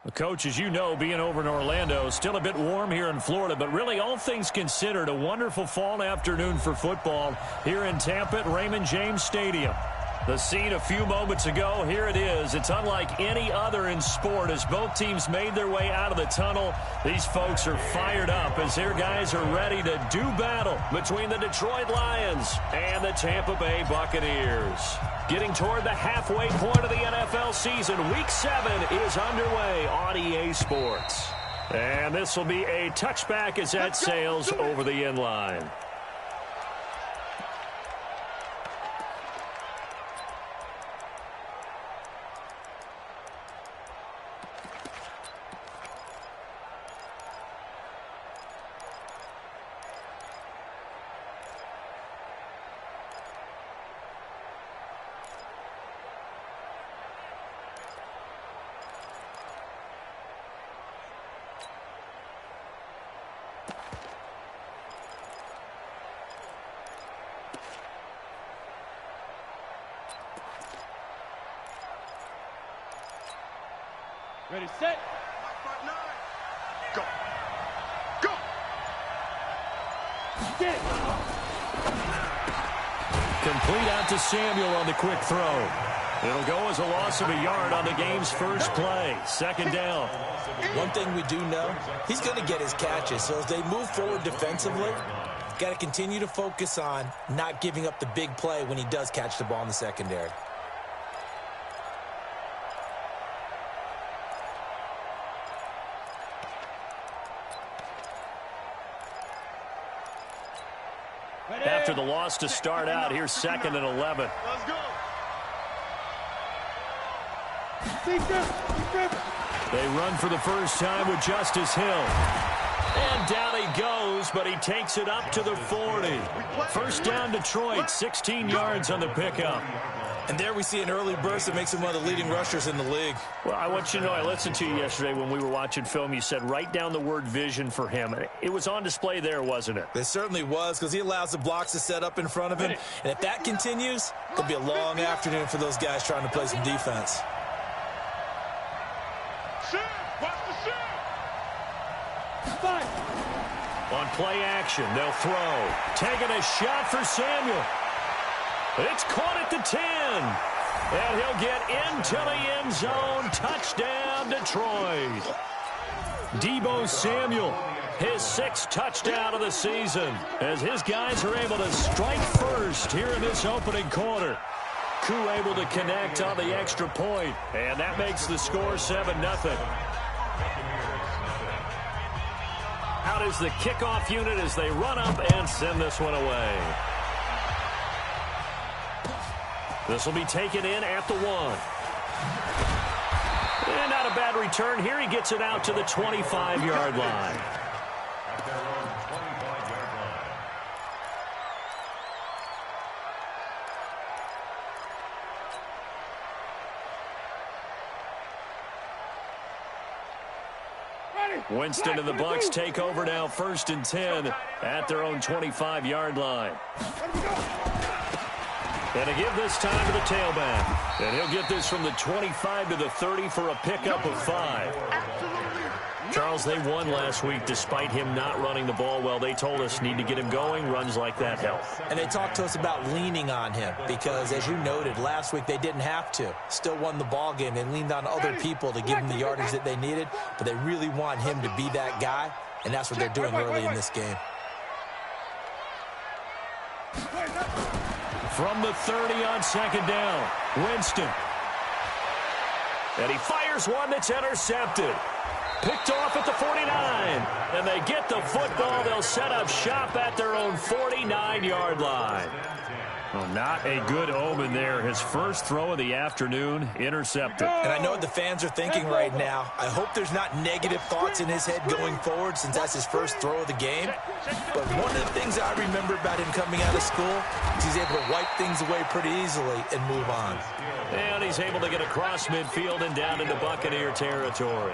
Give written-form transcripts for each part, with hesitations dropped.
Well, Coach, as you know, being over in Orlando, still a bit warm here in Florida, but really all things considered, a wonderful fall afternoon for football here in Tampa at Raymond James Stadium. The scene a few moments ago, here it is. It's unlike any other in sport as both teams made their way out of the tunnel. These folks are fired up as their guys are ready to do battle between the Detroit Lions and the Tampa Bay Buccaneers. Getting toward the halfway point of the NFL season, Week 7 is underway on EA Sports. And this will be a touchback as that sails over the end line. Ready, set. Go. Go. Get. Complete out to Samuel on the quick throw. It'll go as a loss of a yard on the game's first play. Second down. One thing we do know, he's going to get his catches. So as they move forward defensively, got to continue to focus on not giving up the big play when he does catch the ball in the secondary. After the loss to start out, here's 2nd and 11. Let's go. They run for the first time with Justice Hill. And down he goes, but he takes it up to the 40. First down Detroit, 16 yards on the pickup. And there we see an early burst that makes him one of the leading rushers in the league. Well, I want you to know, I listened to you yesterday when we were watching film. You said write down the word vision for him. It was on display there, wasn't it? It certainly was, because he allows the blocks to set up in front of him. And if that continues, it'll be a long afternoon for those guys trying to play some defense. Watch the shoot. On play action, they'll throw. Taking a shot for Samuel. It's caught at the 10. And he'll get into the end zone. Touchdown, Detroit. Deebo Samuel, his 6th touchdown of the season, as his guys are able to strike first here in this opening quarter. Koo able to connect on the extra point, and that makes the score 7-0. Out is the kickoff unit as they run up and send this one away. This will be taken in at the 1. And not a bad return here. He gets it out to the 25-yard line. Winston and the Bucs take over now, 1st and 10 at their own 25-yard line. And a give this time to the tailback. And he'll get this from the 25 to the 30 for a pickup of 5. Charles, they won last week despite him not running the ball well. They told us need to get him going. Runs like that help. And they talked to us about leaning on him because, as you noted, last week they didn't have to. Still won the ball game. They leaned on other people to give them the yardage that they needed, but they really want him to be that guy, and that's what they're doing early in this game. From the 30 on 2nd down, Winston. And he fires one that's intercepted. Picked off at the 49. And they get the football. They'll set up shop at their own 49-yard line. Well, not a good omen there. His first throw of the afternoon, intercepted. And I know what the fans are thinking right now. I hope there's not negative thoughts in his head going forward since that's his first throw of the game. But one of the things I remember about him coming out of school is he's able to wipe things away pretty easily and move on. And he's able to get across midfield and down into Buccaneer territory.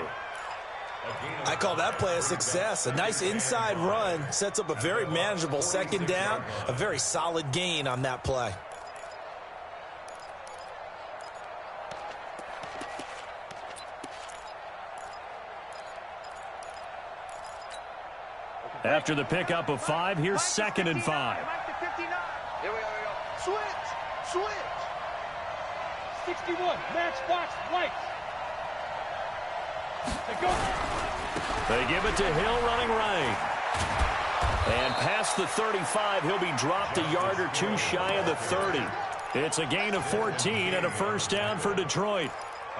I call that play a success. A nice inside run sets up a very manageable 2nd down, a very solid gain on that play. After the pickup of 5, here's 2nd and 5. Here we go. Switch. 61, matchbox, white. They go. They give it to Hill running right. And past the 35, he'll be dropped a yard or two shy of the 30. It's a gain of 14 and a first down for Detroit.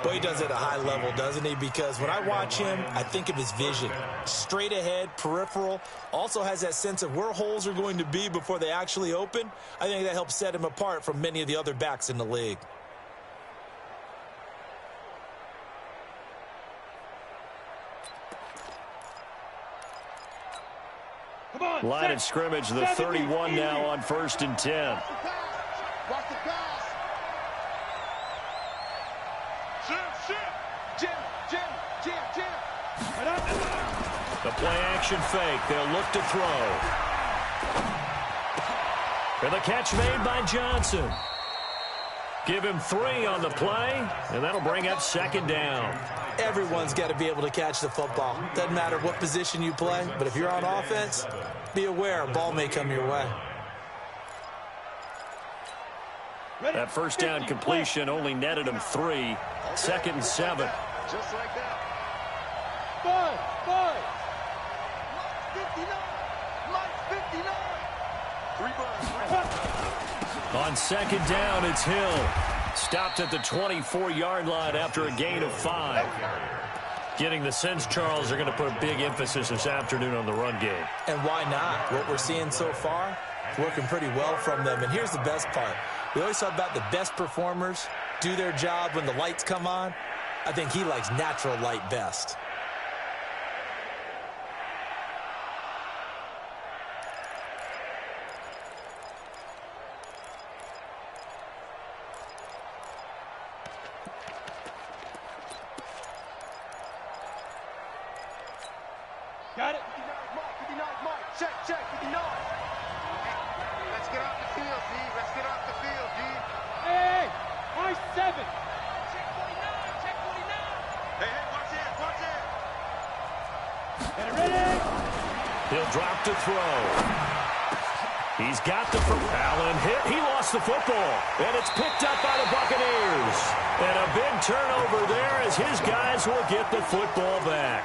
Boy, he does it at a high level, doesn't he? Because when I watch him, I think of his vision. Straight ahead, peripheral, also has that sense of where holes are going to be before they actually open. I think that helps set him apart from many of the other backs in the league. Line of scrimmage, the 31 now on 1st and 10. Watch the pass. Jim. The play action fake. They'll look to throw. And the catch made by Johnson. Give him 3 on the play, and that'll bring up 2nd down. Everyone's got to be able to catch the football. Doesn't matter what position you play, but if you're on offense, be aware a ball may come your way. That first down completion only netted him 3. 2nd and 7. Just like that. 5. 59. Mike 59. 3 bucks. On 2nd down, it's Hill. Stopped at the 24-yard line after a gain of 5. Getting the sense, Charles, are going to put a big emphasis this afternoon on the run game. And why not? What we're seeing so far, working pretty well from them. And here's the best part. We always talk about the best performers do their job when the lights come on. I think he likes natural light best. Got it. 59, Mike. Check, 59. Let's get off the field, D. Let's get off the field, D. Hey, I-7. Check 49. Hey, watch it. Get it ready. He'll drop to throw. He's got the Allen hit. He lost the football, and it's picked up by the Buccaneers. And a big turnover there as his guys will get the football back.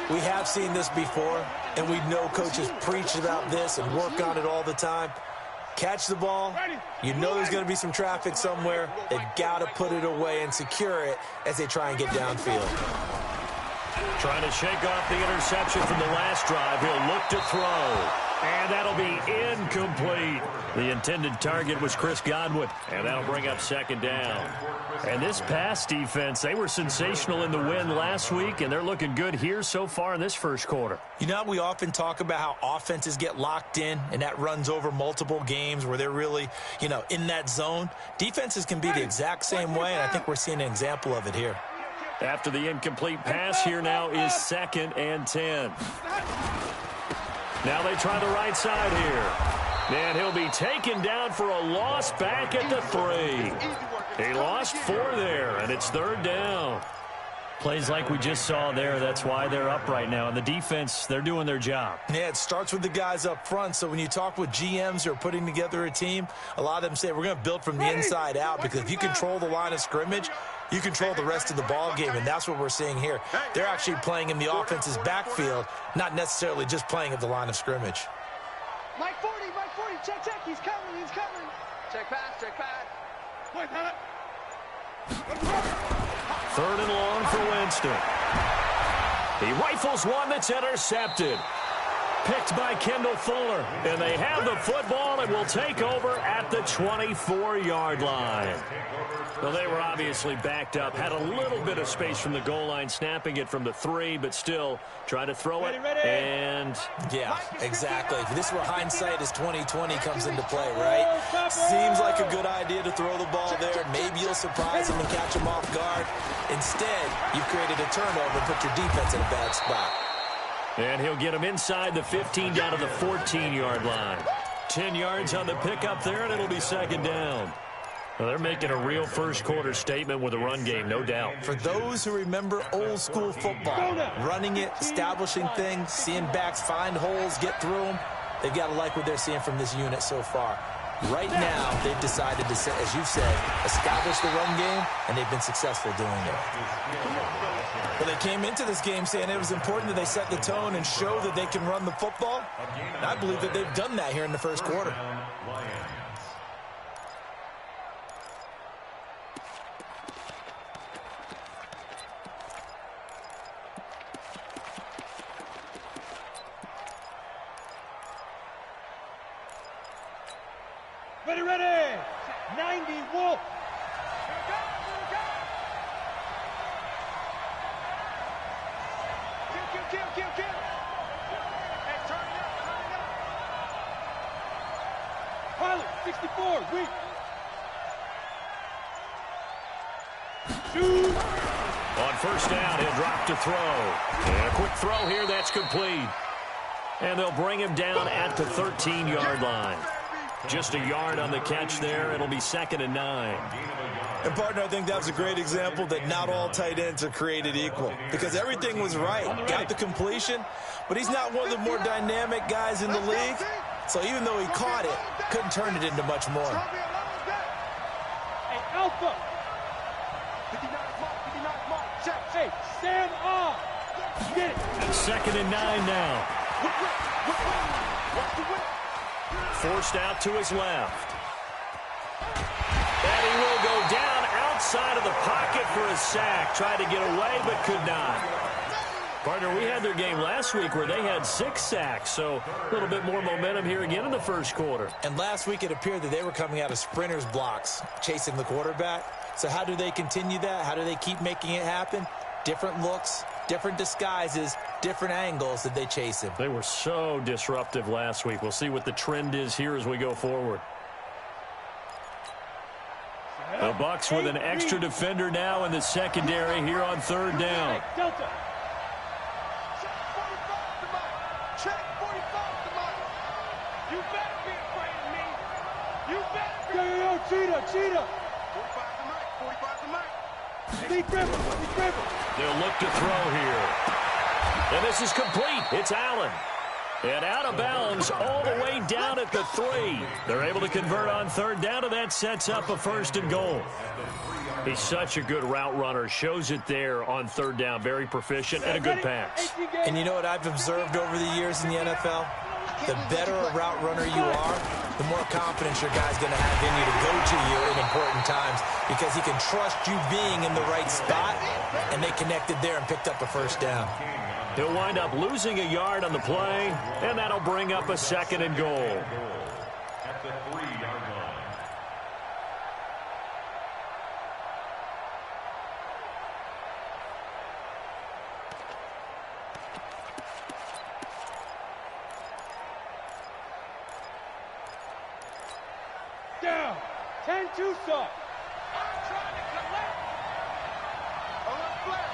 We have seen this before, and we know coaches preach about this and work on it all the time. Catch the ball. You know there's going to be some traffic somewhere. They've got to put it away and secure it as they try and get downfield. Trying to shake off the interception from the last drive. He'll look to throw. And that'll be incomplete. The intended target was Chris Godwin. And that'll bring up 2nd down. And this pass defense, they were sensational in the win last week, and they're looking good here so far in this first quarter. You know, we often talk about how offenses get locked in, and that runs over multiple games where they're really, in that zone. Defenses can be the exact same way, and I think we're seeing an example of it here. After the incomplete pass, here now is 2nd and 10. Now they try the right side here. And he'll be taken down for a loss back at the 3. He lost 4 there, and it's 3rd down. Plays like we just saw there, that's why they're up right now. And the defense, they're doing their job. Yeah, it starts with the guys up front. So when you talk with GMs who are putting together a team, a lot of them say we're going to build from the inside out, because if you control the line of scrimmage, you control the rest of the ball game, and that's what we're seeing here. They're actually playing in the offense's backfield, not necessarily just playing at the line of scrimmage. Mike 40, check, he's coming. Check pass. Wait, Pat. 3rd and long for Winston. He rifles one that's intercepted. Picked by Kendall Fuller. And they have the football and will take over at the 24-yard line. Well, they were obviously backed up. Had a little bit of space from the goal line, snapping it from the 3, but still trying to throw it. And yeah, exactly. This is where hindsight is 20/20 comes into play, right? Seems like a good idea to throw the ball there. Maybe you'll surprise him and catch him off guard. Instead, you've created a turnover and put your defense in a bad spot. And he'll get him inside the 15 down to the 14-yard line. 10 yards on the pickup there, and it'll be 2nd down. Well, they're making a real first-quarter statement with a run game, no doubt. For those who remember old-school football, running it, establishing things, seeing backs find holes, get through them, they've got to like what they're seeing from this unit so far. Right now, they've decided to, as you said, establish the run game, and they've been successful doing it. Well, they came into this game saying it was important that they set the tone and show that they can run the football. And I believe that they've done that here in the first quarter. Ready, ready! 90 Wolf! Kill! Hey, turn it up! Pilot, 64, weak! Shoot! On first down, he'll drop to throw. And a quick throw here, that's complete. And they'll bring him down at the 13-yard line. Just a yard on the catch there. It'll be 2nd and 9. And, partner, I think that was a great example that not all tight ends are created equal, because everything was right. Got the completion, but he's not one of the more dynamic guys in the league. So even though he caught it, couldn't turn it into much more. Hey, Alpha! 59 mark, check. Hey, stand on! Get it! 2nd and 9 now. Watch the whip. Forced out to his left. And he will go down outside of the pocket for a sack. Tried to get away, but could not. Partner, we had their game last week where they had 6 sacks, so a little bit more momentum here again in the first quarter. And last week it appeared that they were coming out of sprinters blocks, chasing the quarterback. So how do they continue that? How do they keep making it happen? Different looks, different disguises, different angles that they chase him. They were so disruptive last week. We'll see what the trend is here as we go forward. The Bucs with an extra defender now in the secondary here on 3rd down. Hey, Delta! Check 45 to Mike. You better be afraid of me. You better be. Yo, cheetah! 45 to Mike. Deep river! They'll look to throw here. And this is complete. It's Allen. And out of bounds all the way down at the 3. They're able to convert on 3rd down, and that sets up a 1st and goal. He's such a good route runner. Shows it there on 3rd down. Very proficient and a good pass. And you know what I've observed over the years in the NFL? The better a route runner you are, the more confidence your guy's going to have in you to go to you in important times, because he can trust you being in the right spot, and they connected there and picked up a 1st down. He'll wind up losing a yard on the play, and that'll bring up a 2nd and goal. At the 3-yard line. Down! 10 Tucson! I'm trying to collect. Alert flare.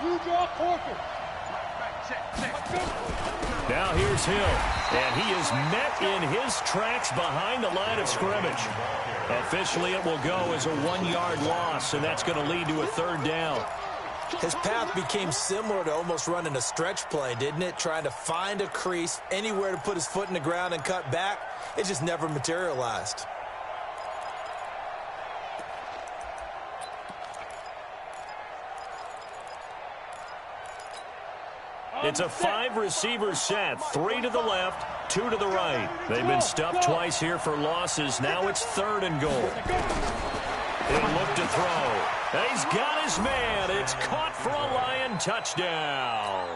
You draw Corker! Check. Now here's Hill, and he is met in his tracks behind the line of scrimmage. Officially, it will go as a 1-yard loss, and that's going to lead to a 3rd down. His path became similar to almost running a stretch play, didn't it? Trying to find a crease, anywhere to put his foot in the ground and cut back. It just never materialized. It's a 5-receiver set, 3 to the left, 2 to the right. They've been stuffed twice here for losses. Now it's 3rd and goal. He'll look to throw. And he's got his man. It's caught for a Lion touchdown.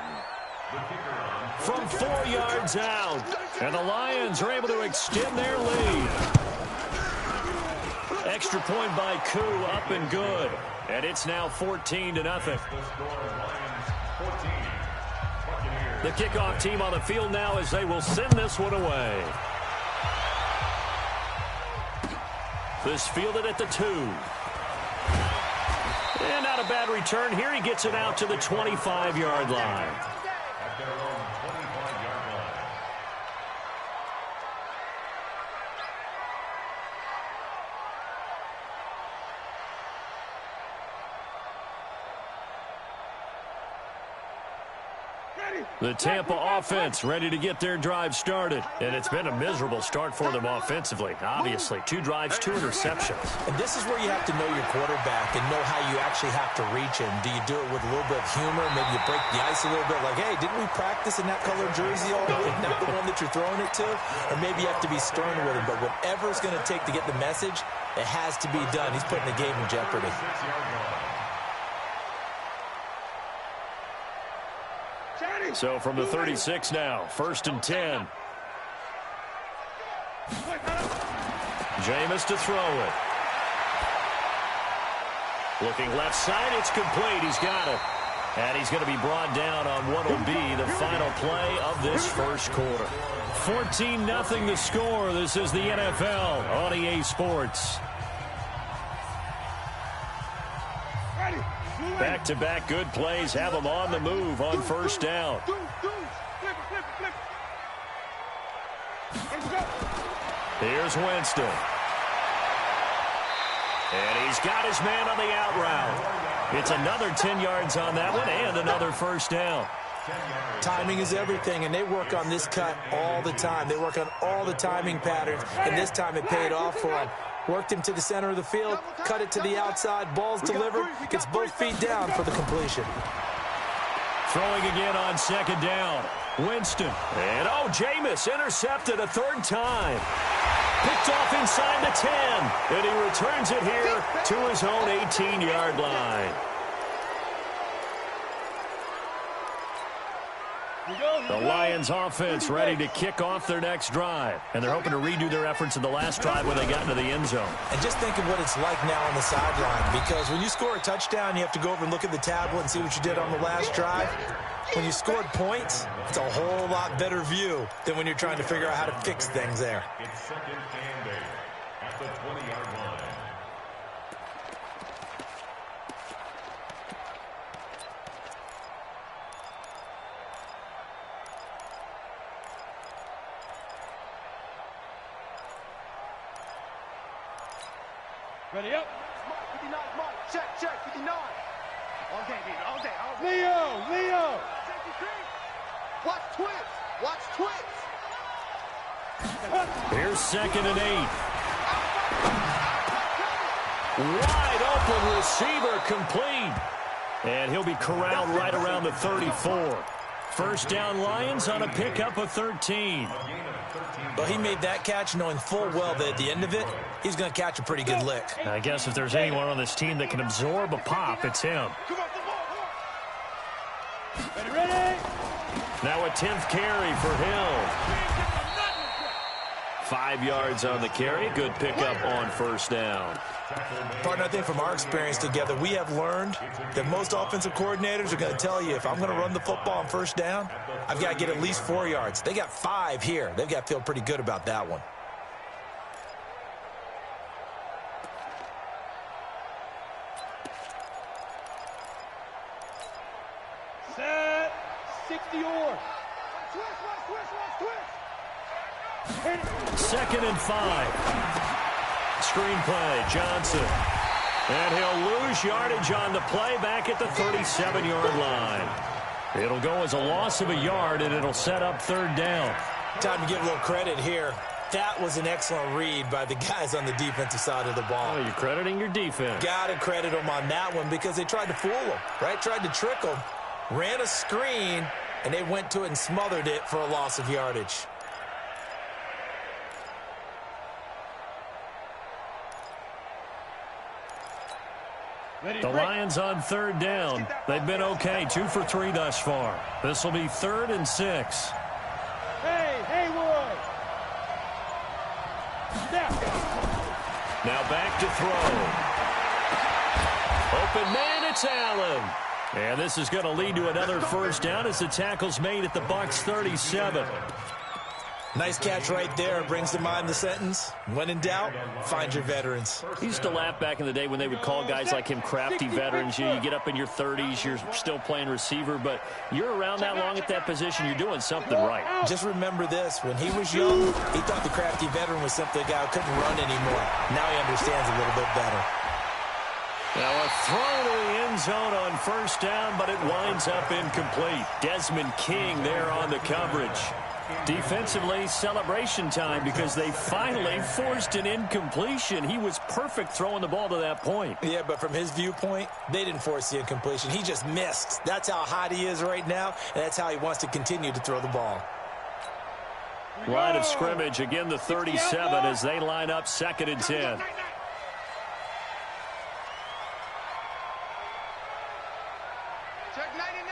From 4 yards out. And the Lions are able to extend their lead. Extra point by Koo, up and good. And it's now 14-0. The kickoff team on the field now as they will send this one away. This fielded at the 2. And not a bad return here. He gets it out to the 25-yard line. The Tampa offense ready to get their drive started. And it's been a miserable start for them offensively, obviously. 2 drives, 2 interceptions. And this is where you have to know your quarterback and know how you actually have to reach him. Do you do it with a little bit of humor? Maybe you break the ice a little bit like, hey, didn't we practice in that colored jersey all day? Not the one that you're throwing it to? Or maybe you have to be stern with him. But whatever it's going to take to get the message, it has to be done. He's putting the game in jeopardy. So from the 36 now, 1st and 10. Jameis to throw it. Looking left side, it's complete. He's got it. And he's going to be brought down on what will be the final play of this first quarter. 14-0 the score. This is the NFL on EA Sports. Back-to-back good plays have them on the move on first down. Here's Winston. And he's got his man on the out route. It's another 10 yards on that one and another first down. Timing is everything, and they work on this cut all the time. They work on all the timing patterns, and this time it paid off for them. Worked him to the center of the field, cut it to the outside, ball's delivered, gets both feet down for the completion. Throwing again on 2nd down. Winston. And, Jameis intercepted a 3rd time. Picked off inside the 10. And he returns it here to his own 18-yard line. The Lions offense ready to kick off their next drive. And they're hoping to redo their efforts in the last drive when they got into the end zone. And just think of what it's like now on the sideline. Because when you score a touchdown, you have to go over and look at the tablet and see what you did on the last drive. When you scored points, it's a whole lot better view than when you're trying to figure out how to fix things there. It's 2nd and 8 at the 20-yard line. Ready up. 59, Mark. Check, 59. All day, baby, all day. Leo. Watch twins. Here's 2nd and 8. Wide open receiver complete. And he'll be corralled right around the 34. First down Lions on a pickup of 13. Well, he made that catch knowing full well that at the end of it, he's going to catch a pretty good lick. I guess if there's anyone on this team that can absorb a pop, it's him. Ready. Now a 10th carry for Hill. 5 yards on the carry. Good pickup on first down. Partner, I think from our experience together, we have learned that most offensive coordinators are going to tell you, if I'm going to run the football on first down, I've got to get at least 4 yards. They got 5 here. They've got to feel pretty good about that one. Set. 60 or. Twist. 2nd and 5. Screenplay, Johnson. And he'll lose yardage on the play back at the 37-yard line. It'll go as a loss of a yard, and it'll set up 3rd down. Time to give a little credit here. That was an excellent read by the guys on the defensive side of the ball. Oh, you're crediting your defense. Got to credit them on that one because they tried to fool them, right? Tried to trick them, ran a screen, and they went to it and smothered it for a loss of yardage. The Lions on 3rd down. They've been okay, 2 for 3 thus far. This will be 3rd and 6. Hey, Haywood. Snap. Now back to throw. Open man, it's Allen. And this is going to lead to another first down as the tackle's made at the Bucs 37. Nice catch right there. Brings to mind the sentence, when in doubt, find your veterans. He used to laugh back in the day when they would call guys like him crafty veterans. You get up in your 30s, you're still playing receiver, but you're around that long at that position, you're doing something right. Just remember this. When he was young, he thought the crafty veteran was simply a guy who couldn't run anymore. Now he understands a little bit better. Now a throw to the end zone on first down, but it winds up incomplete. Desmond King there on the coverage. Defensively, celebration time because they finally forced an incompletion. He was perfect throwing the ball to that point. Yeah, but from his viewpoint, they didn't force the incompletion. He just missed. That's how hot he is right now, and that's how he wants to continue to throw the ball. Line of scrimmage, again the 37 as they line up 2nd and 10. Check 99.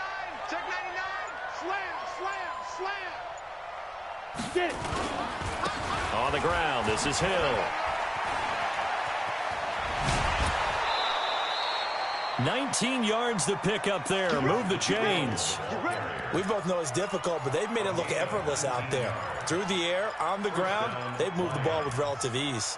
Check 99. Slam, slam, slam. Get it. On the ground, this is Hill. 19 yards to pick up there. Move the chains. We both know it's difficult, but they've made it look effortless out there. Through the air, on the ground, they've moved the ball with relative ease.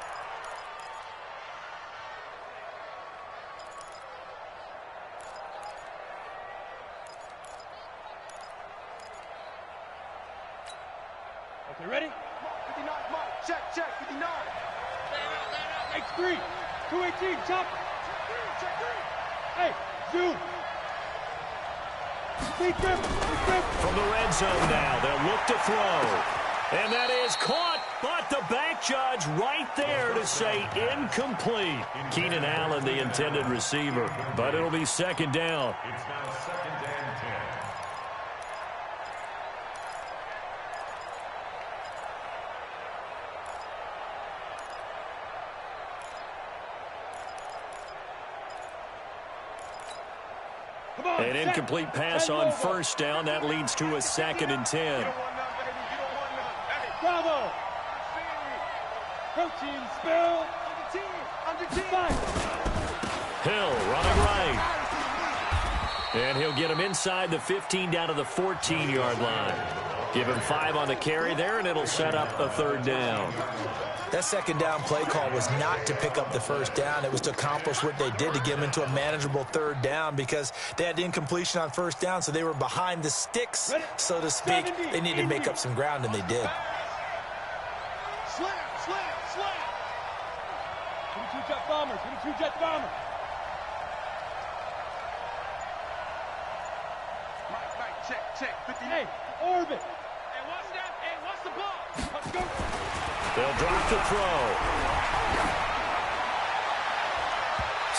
Okay, ready? 59, Mike. Check, check, 59. X3. 218, chop. Check 3. Hey, zoom. Big grip, big grip. From the red zone now, they'll look to throw. And that is caught, but the back judge right there to say incomplete. Keenan Allen, the intended receiver, but it'll be 2nd down. It's now 2nd and 10. Come on, An incomplete pass on first down. That leads to a 2nd and 10. You don't want none, baby. You don't want none. Hey, Bravo. Protein spill. under 10. Five. Hill running right. And he'll get him inside the 15 down to the 14-yard line. Give him 5 on the carry there, and it'll set up a 3rd down. That 2nd down play call was not to pick up the 1st down. It was to accomplish what they did to get them into a manageable 3rd down because they had incompletion on 1st down, so they were behind the sticks, so to speak. They needed to make up some ground, and they did. Slam, slam, slam. 22 jet bomber, 22 jet bomber. Mike, check, check, 50. Hey, orbit. Hey, what's that? Hey, what's the ball? Let's go. They'll drop the throw.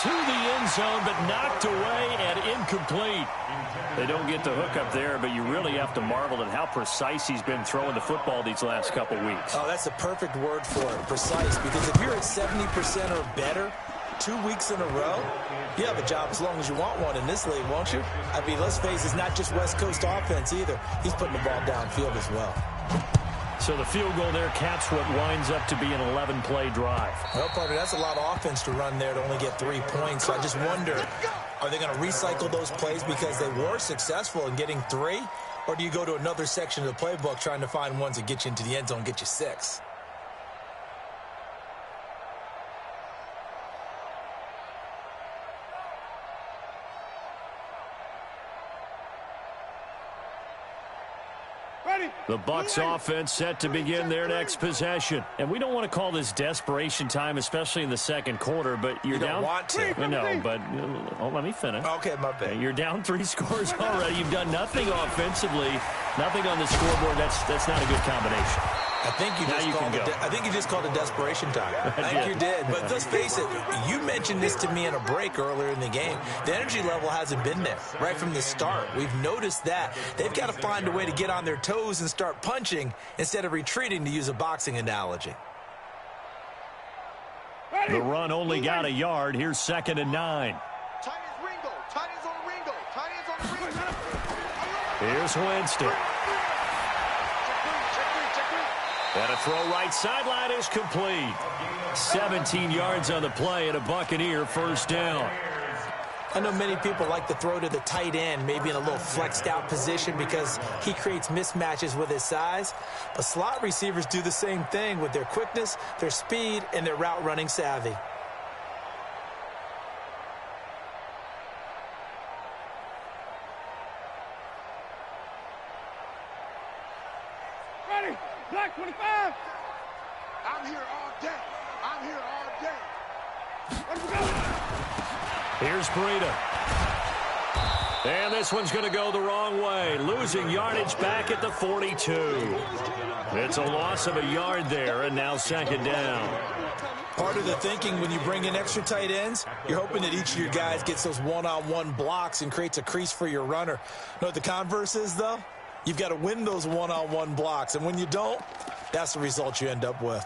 To the end zone, but knocked away and incomplete. They don't get the hook up there, but you really have to marvel at how precise he's been throwing the football these last couple weeks. Oh, that's the perfect word for it, precise, because if you're at 70% or better 2 weeks in a row, you have a job as long as you want one in this league, won't you? I mean, let's face it, it's not just West Coast offense either. He's putting the ball downfield as well. So the field goal there caps what winds up to be an 11-play drive. Well, partner, that's a lot of offense to run there to only get 3 points. So I just wonder, are they going to recycle those plays because they were successful in getting 3? Or do you go to another section of the playbook trying to find ones that get you into the end zone and get you 6? The Bucs offense set to begin their next possession. And we don't want to call this desperation time, especially in the 2nd quarter, but you're You don't down. want to. I know, but let me finish. Okay, my bad. You're down 3 scores already. You've done nothing offensively, nothing on the scoreboard. That's not a good combination. I think you just called it desperation time. I think you did. But let's face it, you mentioned this to me in a break earlier in the game. The energy level hasn't been there right from the start. We've noticed that. They've got to find a way to get on their toes and start punching instead of retreating, to use a boxing analogy. The run only got a yard. Here's 2nd and 9. Tight ends Ringo. Tight ends on the Ringo. Tight ends on the Ringo. Here's Winston. And a throw right sideline is complete. 17 yards on the play and a Buccaneer 1st down. I know many people like to throw to the tight end, maybe in a little flexed out position because he creates mismatches with his size. But slot receivers do the same thing with their quickness, their speed, and their route running savvy. Ready. Black 25. I'm here all day. I'm here all day. Let's go. Here's Breida. And this one's going to go the wrong way, losing yardage back at the 42. It's a loss of a yard there, and now second down. Part of the thinking when you bring in extra tight ends, you're hoping that each of your guys gets those one-on-one blocks and creates a crease for your runner. You know what the converse is, though? You've got to win those one-on-one blocks, and when you don't, that's the result you end up with.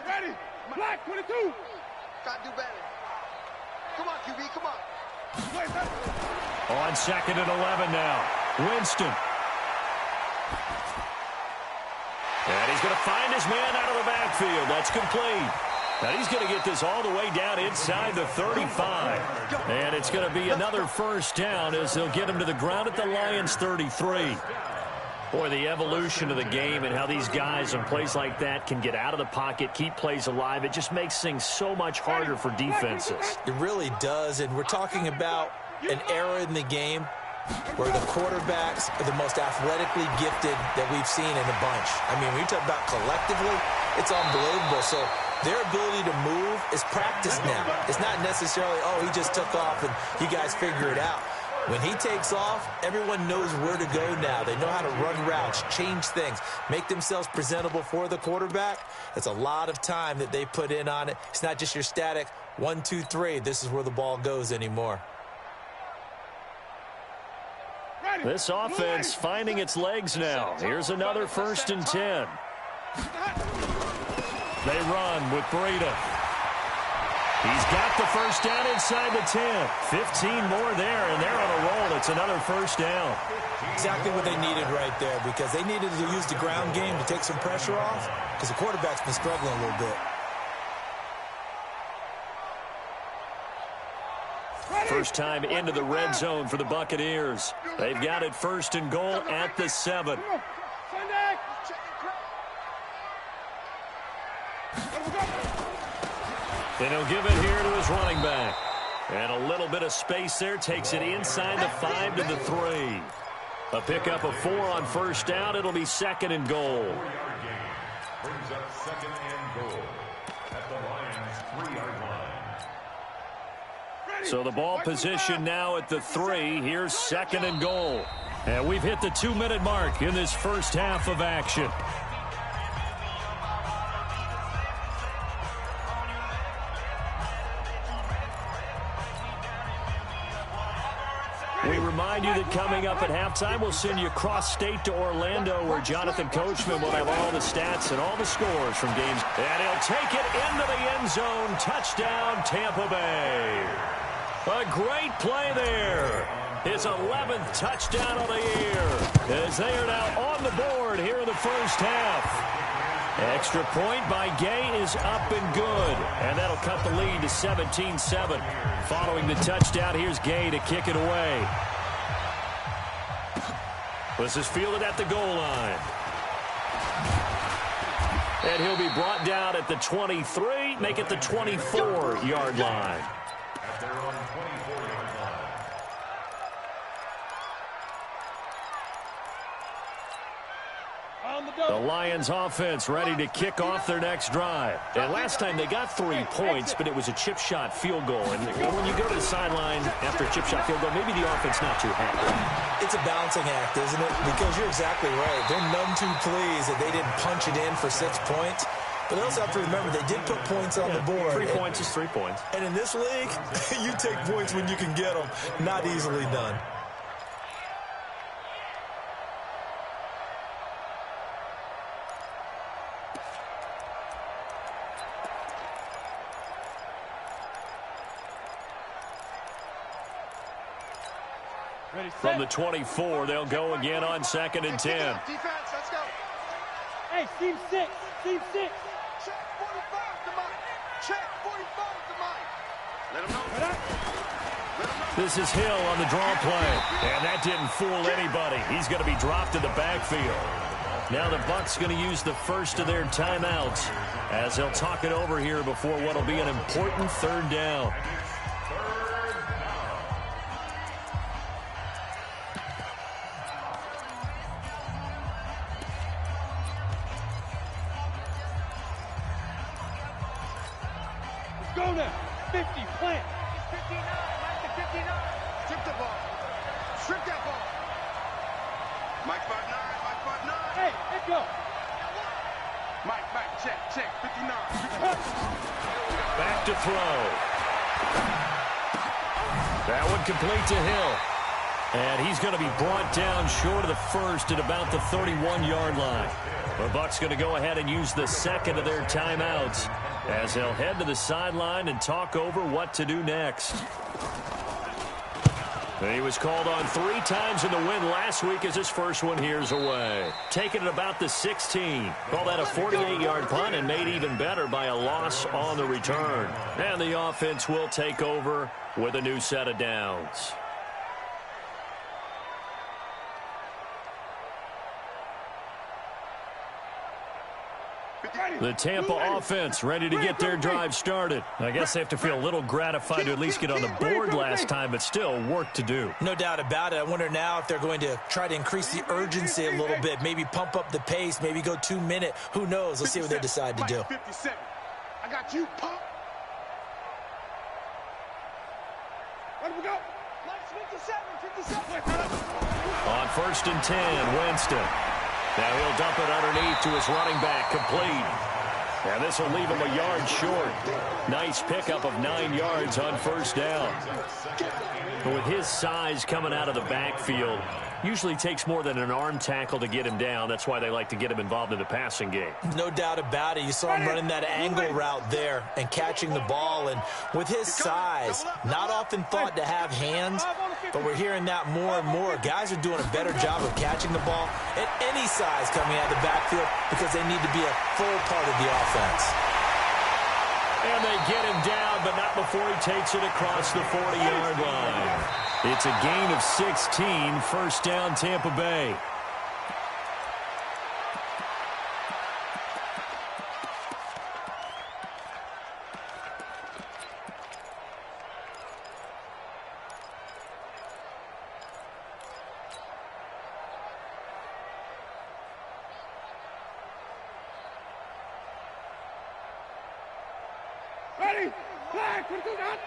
Ready? Black 22. Gotta do better. Come on, QB, come on. On second and 11 now. Winston. And he's going to find his man out of the backfield. That's complete. Now he's going to get this all the way down inside the 35. And it's going to be another first down as they'll get him to the ground at the Lions' 33. Boy, the evolution of the game and how these guys in plays like that can get out of the pocket, keep plays alive, it just makes things so much harder for defenses. It really does, and we're talking about an era in the game where the quarterbacks are the most athletically gifted that we've seen in a bunch. I mean, when you talk about collectively, it's unbelievable. So their ability to move is practiced now. It's not necessarily, oh, he just took off and you guys figure it out. When he takes off, everyone knows where to go now. They know how to run routes, change things, make themselves presentable for the quarterback. It's a lot of time that they put in on it. It's not just your static 1, 2, 3. This is where the ball goes anymore. This offense finding its legs now. Here's another 1st and 10. They run with Breida. He's got the first down inside the 10. 15 more there, and they're on a roll. It's another first down. Exactly what they needed right there, because they needed to use the ground game to take some pressure off, because the quarterback's been struggling a little bit. First time into the red zone for the Buccaneers. They've got it 1st and goal at the 7. And he'll give it here to his running back. And a little bit of space there takes it inside the 5 to the 3. A pickup of 4 on first down. It'll be 2nd and goal. Brings up 2nd and goal at the Lions' 3-yard line. So the ball position now at the 3. Here's 2nd and goal. And we've hit the 2-minute mark in this first half of action. We remind you that coming up at halftime, we'll send you cross-state to Orlando, where Jonathan Coachman will have all the stats and all the scores from games. And he'll take it into the end zone. Touchdown, Tampa Bay. A great play there. His 11th touchdown of the year, as they are now on the board here in the first half. Extra point by Gay is up and good, and that'll cut the lead to 17-7. Following the touchdown, here's Gay to kick it away. This is fielded at the goal line. And he'll be brought down at the 23, make it the 24-yard line. At their own 24-yard line. The Lions offense ready to kick off their next drive. And last time they got 3 points, but it was a chip shot field goal. And when you go to the sideline after a chip shot field goal, maybe the offense not too happy. It's a balancing act, isn't it? Because you're exactly right. They're none too pleased that they didn't punch it in for 6 points. But they also have to remember they did put points on the board. 3 points is 3 points. And in this league, you take points when you can get them. Not easily done. From the 24, they'll go again on 2nd and 10. Defense, let's go. Hey, team 6. Team 6. Check 45 to Mike. Check 45 to Mike. Let him know. This is Hill on the draw play. And that didn't fool anybody. He's going to be dropped in the backfield. Now the Bucs going to use the first of their timeouts as they'll talk it over here before what will be an important 3rd down. Go now. 50, plant. 59, Mike to 59. Strip the ball. Strip that ball. Mike 5'9", Mike 5'9". Hey, let's go. Mike, check, 59. Back to throw. That one complete to Hill. And he's going to be brought down short of the first at about the 31-yard line. The Bucs going to go ahead and use the second of their timeouts as they'll head to the sideline and talk over what to do next. He was called on 3 times in the win last week as his first one here's away. Taking it about the 16. Call that a 48-yard punt and made even better by a loss on the return. And the offense will take over with a new set of downs. The Tampa offense ready to get their drive started. I guess they have to feel a little gratified to at least get on the board last time, but still work to do. No doubt about it. I wonder now if they're going to try to increase the urgency a little bit, maybe pump up the pace, maybe go 2 minute. Who knows? Let's see what they decide to do. 57. I got you, pump. Where do we go? Mike's 57. On 1st and 10, Winston. Now he'll dump it underneath to his running back, complete. And this will leave him a yard short. Nice pickup of 9 yards on 1st down. But with his size coming out of the backfield, usually takes more than an arm tackle to get him down. That's why they like to get him involved in the passing game. No doubt about it. You saw him running that angle route there and catching the ball. And with his size, not often thought to have hands, but we're hearing that more and more. Guys are doing a better job of catching the ball at any size coming out of the backfield because they need to be a full part of the offense. And they get him down, but not before he takes it across the 40-yard line. It's a gain of 16, 1st down Tampa Bay. Ready? Flag, what do you got?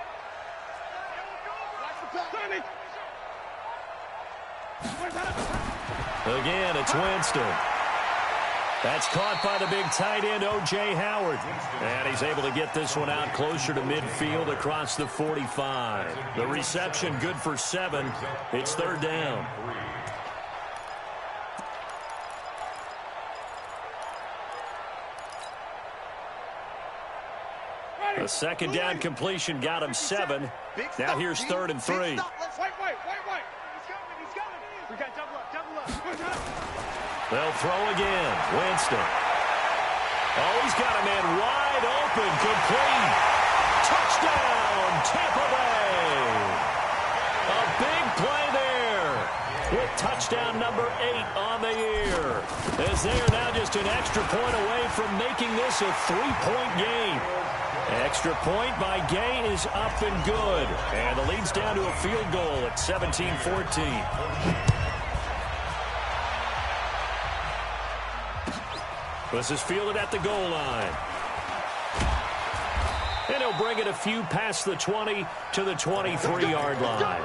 Again, it's Winston. That's caught by the big tight end, O.J. Howard. And he's able to get this one out closer to midfield across the 45. The reception good for 7. It's 3rd down. A 2nd down completion got him 7. Now here's 3rd and 3. Wait. He's coming. We got double up. They'll throw again. Winston. Oh, he's got a man wide open. Complete. Touchdown, Tampa Bay. A big play there with touchdown number 8 on the year. As they are now just an extra point away from making this a 3-point game. Extra point by Gay is up and good. And the lead's down to a field goal at 17-14. This is fielded at the goal line. And he'll bring it a few past the 20 to the 23-yard line.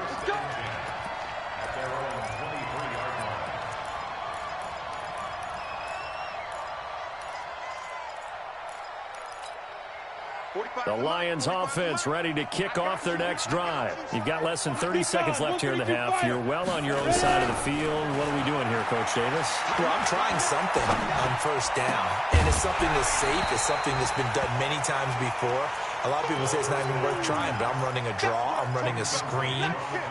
The Lions offense ready to kick off their next drive. You've got less than 30 seconds left here in the half. You're well on your own side of the field. What are we doing here, Coach Davis? Well, I'm trying something on 1st down. And it's something that's safe. It's something that's been done many times before. A lot of people say it's not even worth trying, but I'm running a draw. I'm running a screen.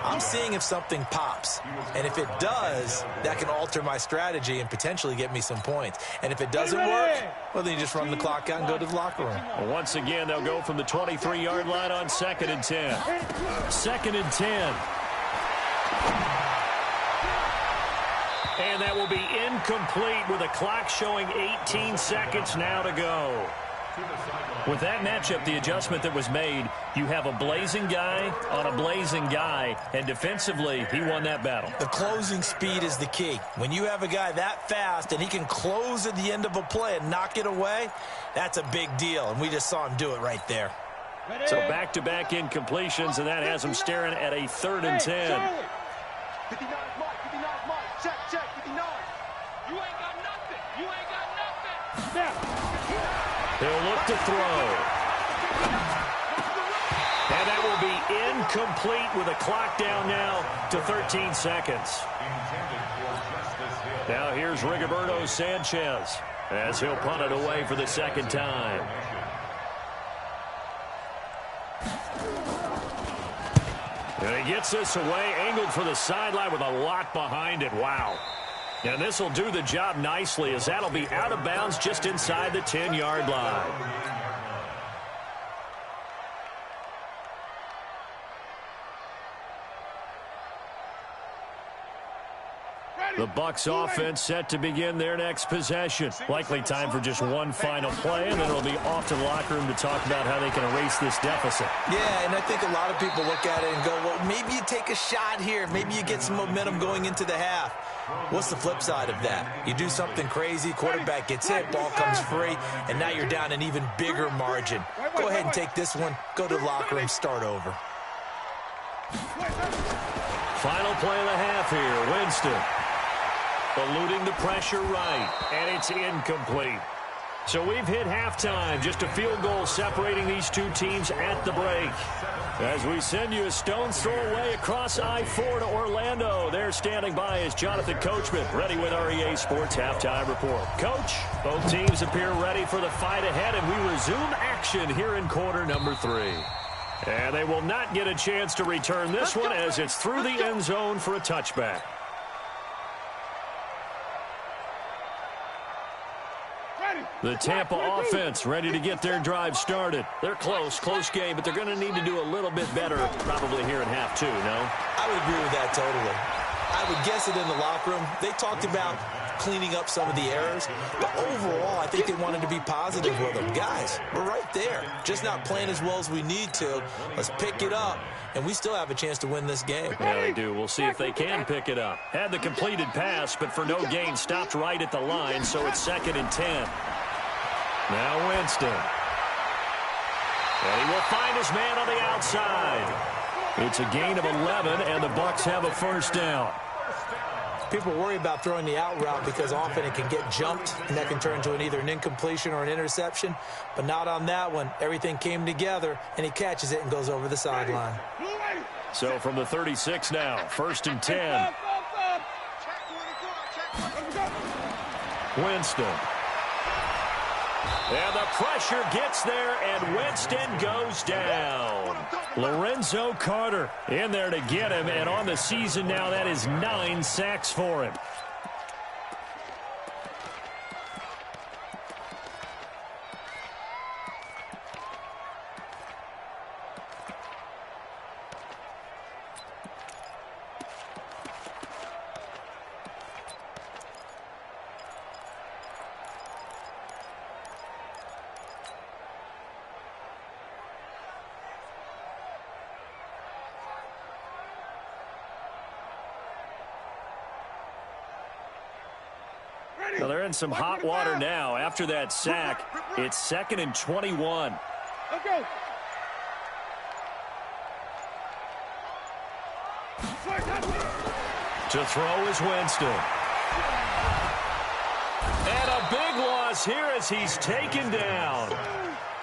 I'm seeing if something pops. And if it does, that can alter my strategy and potentially get me some points. And if it doesn't work, well, then you just run the clock out and go to the locker room. Well, once again, they'll go from the 23-yard line on 2nd and 10. 2nd and 10. And that will be incomplete with a clock showing 18 seconds now to go. With that matchup, the adjustment that was made, you have a blazing guy on a blazing guy, and defensively, he won that battle. The closing speed is the key. When you have a guy that fast and he can close at the end of a play and knock it away, that's a big deal, and we just saw him do it right there. So back-to-back incompletions, and that has them staring at a 3rd and 10. 59 Mike, 59 Mike. Check, 59. You ain't got nothing. You ain't got nothing. He'll look to throw. And that will be incomplete with a clock down now to 13 seconds. Now here's Rigoberto Sanchez as he'll punt it away for the 2nd time. And he gets this away, angled for the sideline with a lot behind it. Wow. And this will do the job nicely, as that'll be out of bounds just inside the 10-yard line. The Bucs offense set to begin their next possession. Likely time for just one final play, and then it'll be off to the locker room to talk about how they can erase this deficit. Yeah, and I think a lot of people look at it and go, well, maybe you take a shot here. Maybe you get some momentum going into the half. What's the flip side of that? You do something crazy, quarterback gets hit, ball comes free, and now you're down an even bigger margin. Go ahead and take this one, go to the locker room, start over. Final play of the half here, Winston. Eluding the pressure right, and it's incomplete. So we've hit halftime, just a field goal separating these two teams at the break. As we send you a stone's throw away across I-4 to Orlando. There standing by is Jonathan Coachman, ready with our EA Sports Halftime Report. Coach, both teams appear ready for the fight ahead, and we resume action here in quarter number 3. And they will not get a chance to return this one as it's through the end zone for a touchback. The Tampa offense ready to get their drive started. They're close game, but they're going to need to do a little bit better probably here in half 2, no? I would agree with that totally. I would guess it in the locker room. They talked about cleaning up some of the errors, but overall, I think they wanted to be positive with them. Guys, we're right there. Just not playing as well as we need to. Let's pick it up, and we still have a chance to win this game. Yeah, they do. We'll see if they can pick it up. Had the completed pass, but for no gain, stopped right at the line, so it's 2nd and 10. Now Winston. And he will find his man on the outside. It's a gain of 11, and the Bucs have a 1st down. People worry about throwing the out route because often it can get jumped, and that can turn into either an incompletion or an interception. But not on that one. Everything came together, and he catches it and goes over the sideline. So from the 36 now, 1st and 10. Winston. And the pressure gets there, and Winston goes down. Lorenzo Carter in there to get him, and on the season now, that is 9 sacks for him. Well, they're in some hot water now. After that sack, it's 2nd and 21. Okay. To throw is Winston. And a big loss here as he's taken down.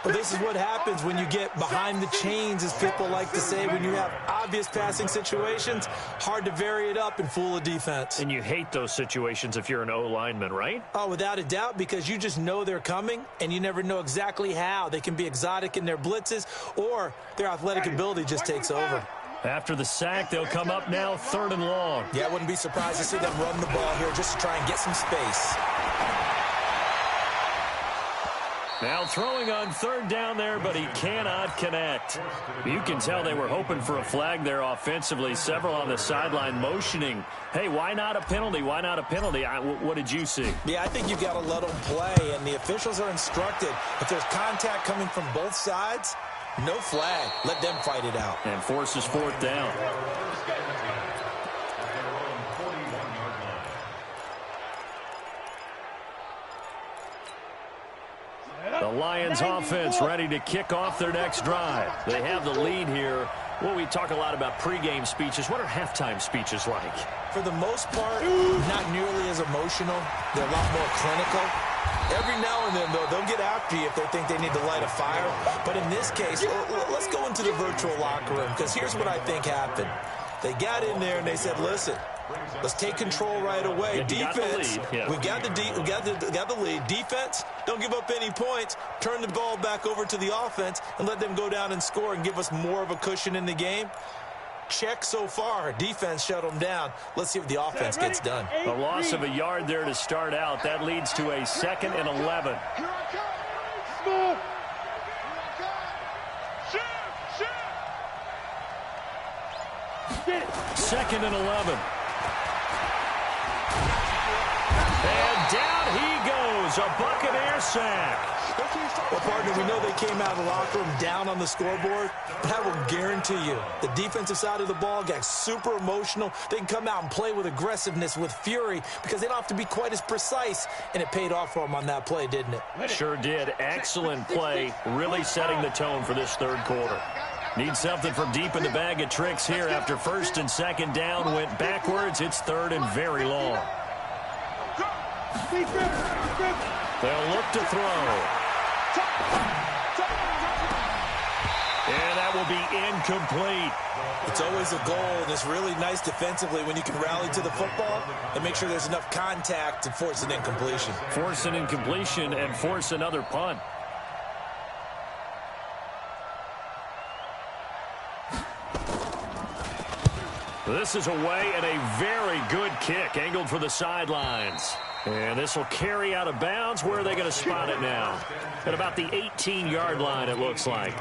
Well, this is what happens when you get behind the chains, as people like to say. When you have obvious passing situations, hard to vary it up and fool a defense. And you hate those situations if you're an O-lineman, right? Oh, without a doubt, because you just know they're coming, and you never know exactly how. They can be exotic in their blitzes, or their athletic ability just takes over. After the sack, they'll come up now 3rd and long. Yeah, I wouldn't be surprised to see them run the ball here just to try and get some space. Now throwing on 3rd down there, but he cannot connect. You can tell they were hoping for a flag there offensively. Several on the sideline motioning, hey, why not a penalty? Why not a penalty? What did you see? Yeah, I think you've got to let them play, and the officials are instructed. If there's contact coming from both sides, no flag. Let them fight it out. And forces 4th down. The Lions offense ready to kick off their next drive. They have the lead here. Well, we talk a lot about pregame speeches. What are halftime speeches like? For the most part, not nearly as emotional. They're a lot more clinical. Every now and then, though, they'll get after you if they think they need to light a fire. But in this case, let's go into the virtual locker room, because here's what I think happened. They got in there and they said, listen, let's take control right away. Defense, we've got the lead. Defense, don't give up any points. Turn the ball back over to the offense and let them go down and score and give us more of a cushion in the game. Check so far. Defense shut them down. Let's see if the offense gets done. A loss of a yard there to start out. That leads to a 2nd and 11. Second and 11. And down he goes. A Buccaneer sack. Well, partner, we know they came out of the locker room down on the scoreboard, but I will guarantee you the defensive side of the ball got super emotional. They can come out and play with aggressiveness, with fury, because they don't have to be quite as precise, and it paid off for them on that play, didn't it? Sure did. Excellent play, really setting the tone for this third quarter. Need something from deep in the bag of tricks here after 1st and 2nd down. Went backwards. It's 3rd and very long. They'll look to throw. And that will be incomplete. It's always a goal, and it's really nice defensively when you can rally to the football and make sure there's enough contact to force an incompletion. Force an incompletion and force another punt. This is away and a very good kick angled for the sidelines. And this will carry out of bounds. Where are they going to spot it now? At about the 18-yard line, it looks like.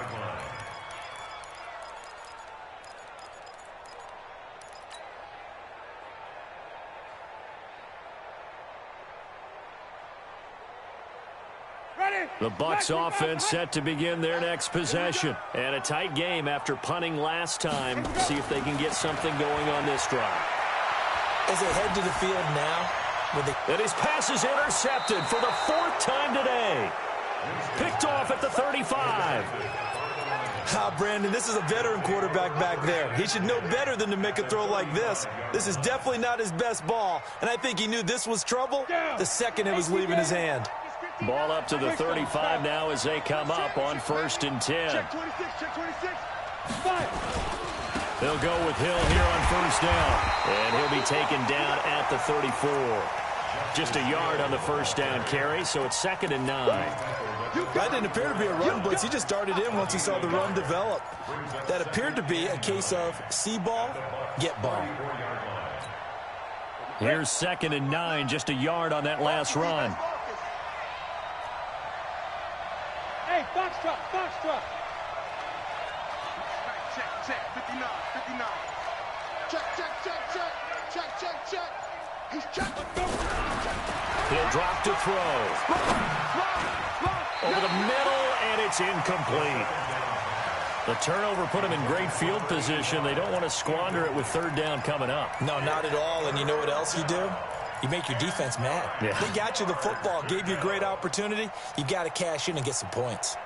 The Bucs offense set to begin their next possession. And a tight game after punting last time. See if they can get something going on this drive. As they head to the field now, and his pass is intercepted for the 4th time today. Picked off at the 35. Brandon, this is a veteran quarterback back there. He should know better than to make a throw like this. This is definitely not his best ball, and I think he knew this was trouble the second it was leaving his hand. Ball up to the 35 now as they come up on 1st and 10. They'll go with Hill here on 1st down. And he'll be taken down at the 34. Just a yard on the 1st down carry, so it's 2nd and 9. That didn't appear to be a run blitz. He just darted in once he saw the run develop. That appeared to be a case of see ball, get ball. Here's 2nd and 9, just a yard on that last run. Hey, box truck. Check, 59. Check. He's checked. He'll drop to throw. Over the middle, and it's incomplete. The turnover put him in great field position. They don't want to squander it with 3rd down coming up. No, not at all. And you know what else you do? You make your defense mad. Yeah. They got you the football, gave you a great opportunity. You got to cash in and get some points.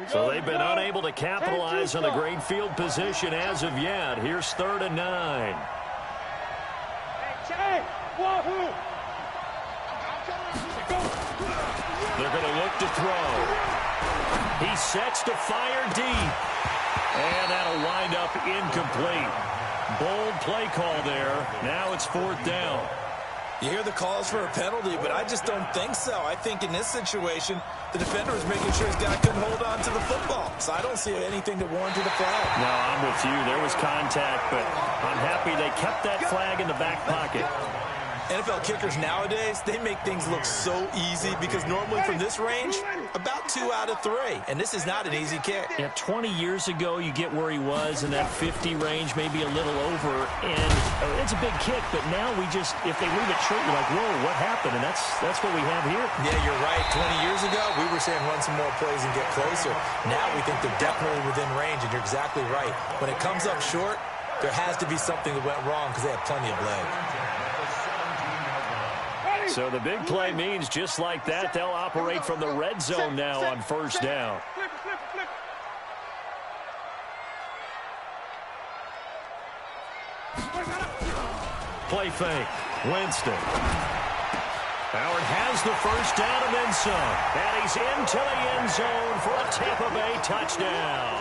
So they've been unable to capitalize on the great field position as of yet. Here's 3rd and 9. Hey, wahoo! They're going to look to throw. He sets to fire deep. And that'll wind up incomplete. Bold play call there. Now it's 4th down. You hear the calls for a penalty, but I just don't think so. I think in this situation, the defender was making sure his guy couldn't hold on to the football. So I don't see anything to warrant a flag. No, I'm with you. There was contact, but I'm happy they kept that flag in the back pocket. NFL kickers nowadays, they make things look so easy because normally from this range, about 2 out of 3. And this is not an easy kick. Yeah, 20 years ago, you get where he was in that 50 range, maybe a little over. And it's a big kick, but now we just, if they leave it short, you're like, whoa, what happened? And that's what we have here. Yeah, you're right. 20 years ago, we were saying run some more plays and get closer. Now we think they're definitely within range, and you're exactly right. When it comes up short, there has to be something that went wrong because they have plenty of leg. So the big play means just like that, they'll operate from the red zone now on first down. Play fake. Winston. Howard has the first down and then some. And he's into the end zone for a Tampa Bay touchdown.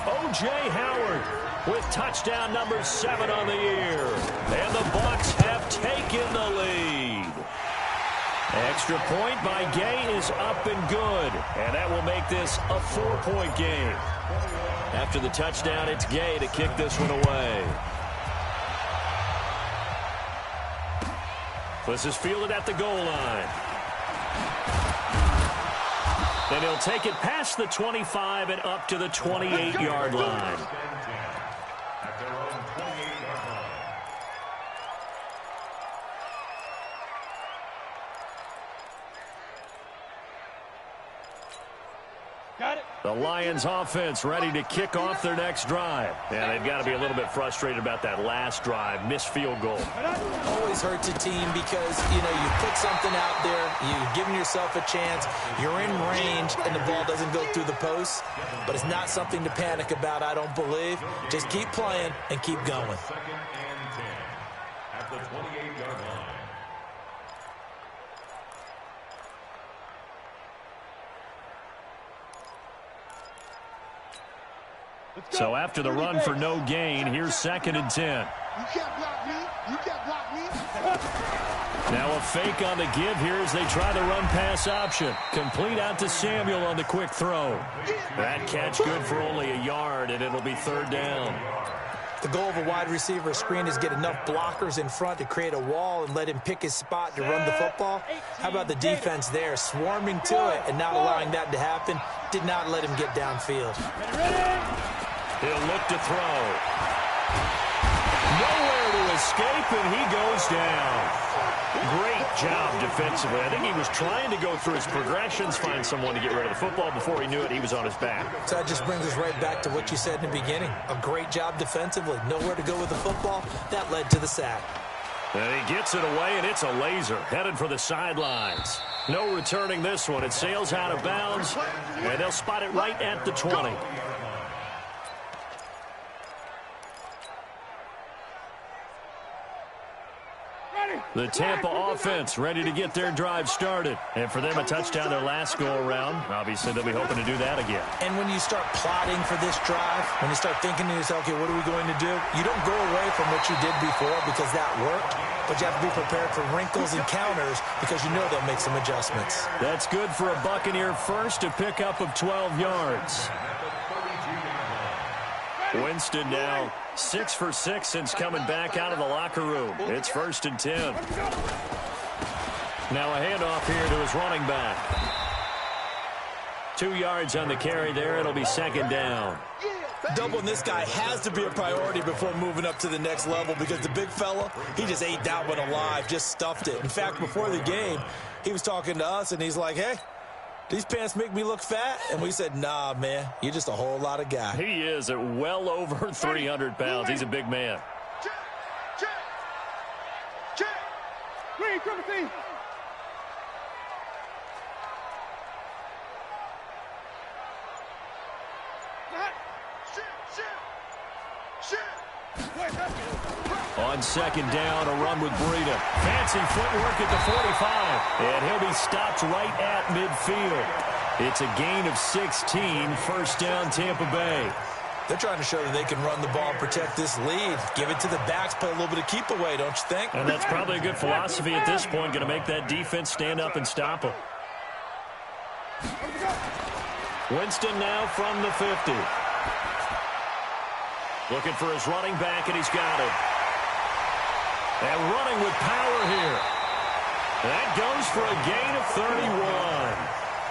O.J. Howard with touchdown number 7 on the year. And the Bucs have taken the lead. Extra point by Gay is up and good. And that will make this a 4-point game. After the touchdown, it's Gay to kick this one away. This is fielded at the goal line. Then he'll take it past the 25 and up to the 28-yard line. At their own 28-yard line. Got it. The Lions offense ready to kick off their next drive. And they've got to be a little bit frustrated about that last drive. Missed field goal. Always hurts a team because, you put something out there, you've given yourself a chance, you're in range, and the ball doesn't go through the post. But it's not something to panic about, I don't believe. Just keep playing and keep going. 2nd and 10 at the 28-yard line. So after the run for no gain, here's 2nd and 10. You can't block me. You can't block me. Now a fake on the give here as they try the run-pass option. Complete out to Samuel on the quick throw. That catch good for only a yard, and it'll be 3rd down. The goal of a wide receiver screen is get enough blockers in front to create a wall and let him pick his spot to run the football. How about the defense there, swarming to it and not allowing that to happen? Did not let him get downfield. He'll look to throw. Nowhere to escape, and he goes down. Great job defensively. I think he was trying to go through his progressions, find someone to get rid of the football. Before he knew it, he was on his back. So that just brings us right back to what you said in the beginning. A great job defensively. Nowhere to go with the football. That led to the sack. And he gets it away, and it's a laser. Headed for the sidelines. No returning this one. It sails out of bounds, and they'll spot it right at the 20. The Tampa offense ready to get their drive started. And for them, a touchdown their last go-around. Obviously, they'll be hoping to do that again. And when you start plotting for this drive, when you start thinking to yourself, okay, what are we going to do? You don't go away from what you did before because that worked, but you have to be prepared for wrinkles and counters because you know they'll make some adjustments. That's good for a Buccaneer first, a pickup of 12 yards. Winston now 6 for 6 since coming back out of the locker room. It's 1st and 10. Now a handoff here to his running back. 2 yards on the carry there. It'll be 2nd down. Doubling this guy has to be a priority before moving up to the next level because the big fella, he just ate that one alive, just stuffed it. In fact, before the game, he was talking to us, and he's like, hey, these pants make me look fat? And we said, nah, man, you're just a whole lot of guy. He is at well over 300 pounds. He's a big man. Green, triple team. On 2nd down, a run with Breida. Fancy footwork at the 45. And he'll be stopped right at midfield. It's a gain of 16, 1st down Tampa Bay. They're trying to show that they can run the ball and protect this lead. Give it to the backs, play a little bit of keep away, don't you think? And that's probably a good philosophy at this point, going to make that defense stand up and stop him. Winston now from the 50. Looking for his running back, and he's got it. And running with power here. That goes for a gain of 31.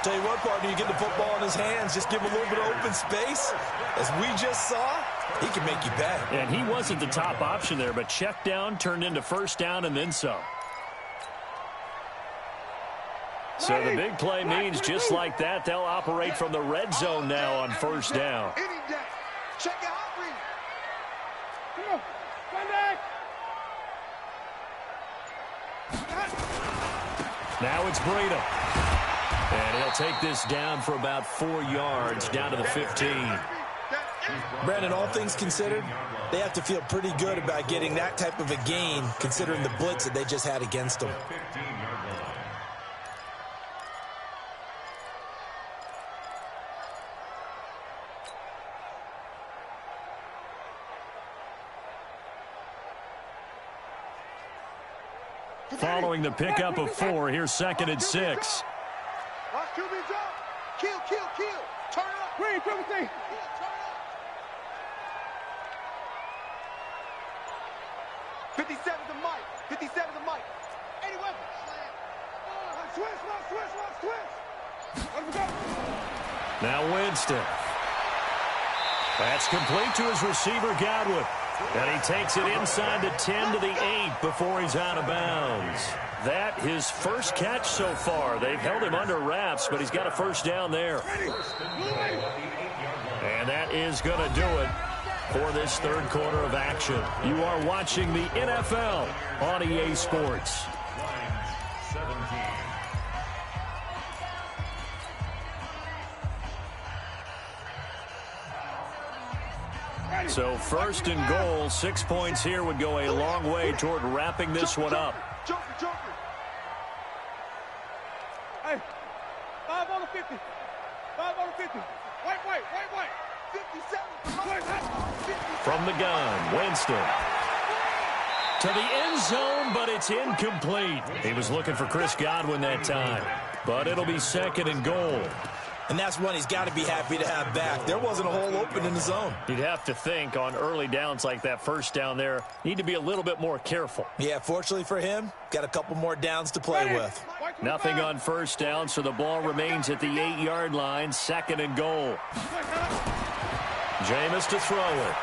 Tell you what, partner, you get the football in his hands, just give him a little bit of open space. As we just saw, he can make you pay. And he wasn't the top option there, but check down turned into 1st down and then some. So the big play means just like that, they'll operate from the red zone now on 1st down. Now it's Breida. And he'll take this down for about 4 yards, down to the 15. Brandon, all things considered, they have to feel pretty good about getting that type of a gain, considering the blitz that they just had against them. Following the pickup of 4, here's 2nd and 6. Watch QB drop. Kill. Turn it up. Green, triple C. Turn it up. 57 to Mike. 57 to Mike. 80 weapons. Switch. Let him go. Now Winston. That's complete to his receiver, Godwin. And he takes it inside the 10 to the 8 before he's out of bounds. That his first catch so far. They've held him under wraps, but he's got a first down there. And that is going to do it for this third quarter of action. You are watching the NFL on EA Sports. So 1st and goal, 6 points here would go a long way toward wrapping this one up. Joker. Hey, 5 on the 50. 5 on the 50. White. 57. From the gun, Winston. To the end zone, but it's incomplete. He was looking for Chris Godwin that time. But it'll be 2nd and goal. And that's one he's got to be happy to have back. There wasn't a hole open in the zone. You'd have to think on early downs like that, first down there, need to be a little bit more careful. Yeah, fortunately for him, got a couple more downs to play with. Nothing on first down, so the ball remains at the 8-yard line, 2nd and goal. Jameis to throw it.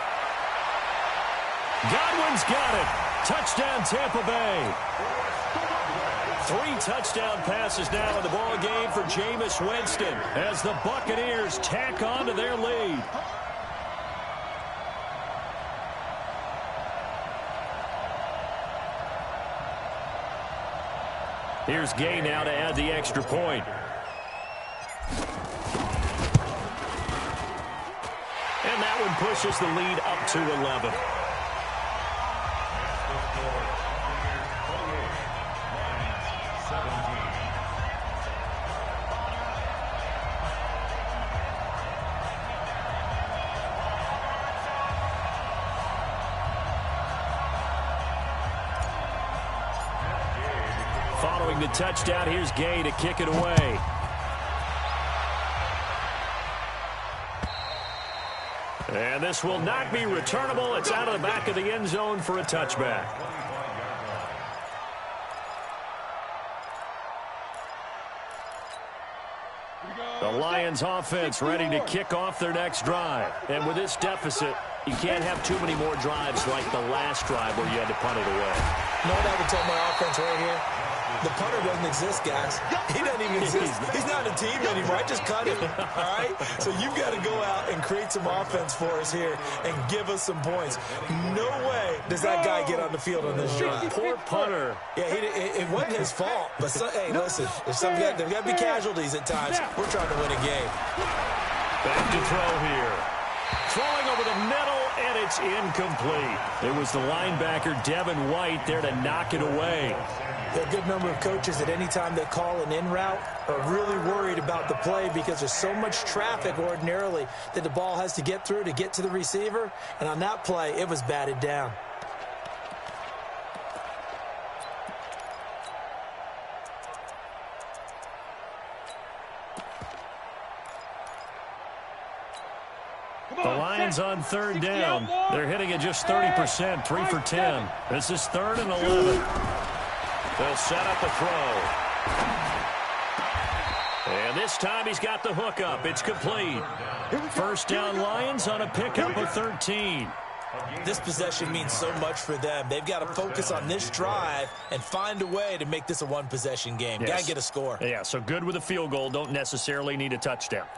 Godwin's got it. Touchdown, Tampa Bay. 3 touchdown passes now in the ball game for Jameis Winston as the Buccaneers tack on to their lead. Here's Gay now to add the extra point. And that one pushes the lead up to 11. Following the touchdown, here's Gay to kick it away. And this will not be returnable. It's out of the back of the end zone for a touchback. The Lions offense ready to kick off their next drive. And with this deficit, you can't have too many more drives like the last drive where you had to punt it away. You know what I would tell my offense right here? The punter doesn't exist, guys. He doesn't even exist. He's not a team anymore. I just cut him, all right? So you've got to go out and create some offense for us here and give us some points. No way does that guy get on the field on this drive. Poor punter. Yeah, it wasn't his fault. But, hey, listen, there's got to be casualties at times. We're trying to win a game. Back to throw here. Throwing over the middle, and it's incomplete. It was the linebacker, Devin White, there to knock it away. A good number of coaches at any time they call an in route are really worried about the play because there's so much traffic ordinarily that the ball has to get through to get to the receiver. And on that play, it was batted down. The Lions on 3rd down. They're hitting at just 30%, 3 for 10. This is 3rd and 11. They'll set up a throw. And this time he's got the hook up. It's complete. First down Lions on a pickup of 13. This possession means so much for them. They've got to focus on this drive and find a way to make this a one-possession game. Yes. Got to get a score. Yeah, so good with a field goal. Don't necessarily need a touchdown.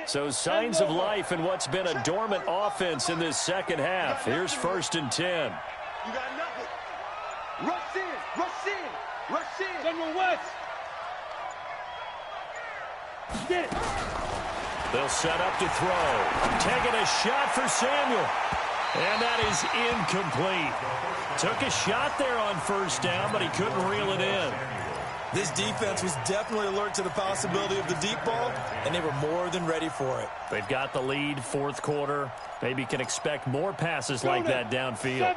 So signs of life in what's been a dormant offense in this second half. Here's 1st and 10. You got nothing. Rush in, rush in, rush in. General West. Get it. They'll set up to throw. Taking a shot for Samuel. And that is incomplete. Took a shot there on 1st down, but he couldn't reel it in. This defense was definitely alert to the possibility of the deep ball, and they were more than ready for it. They've got the lead, 4th quarter. Maybe can expect more passes like that downfield.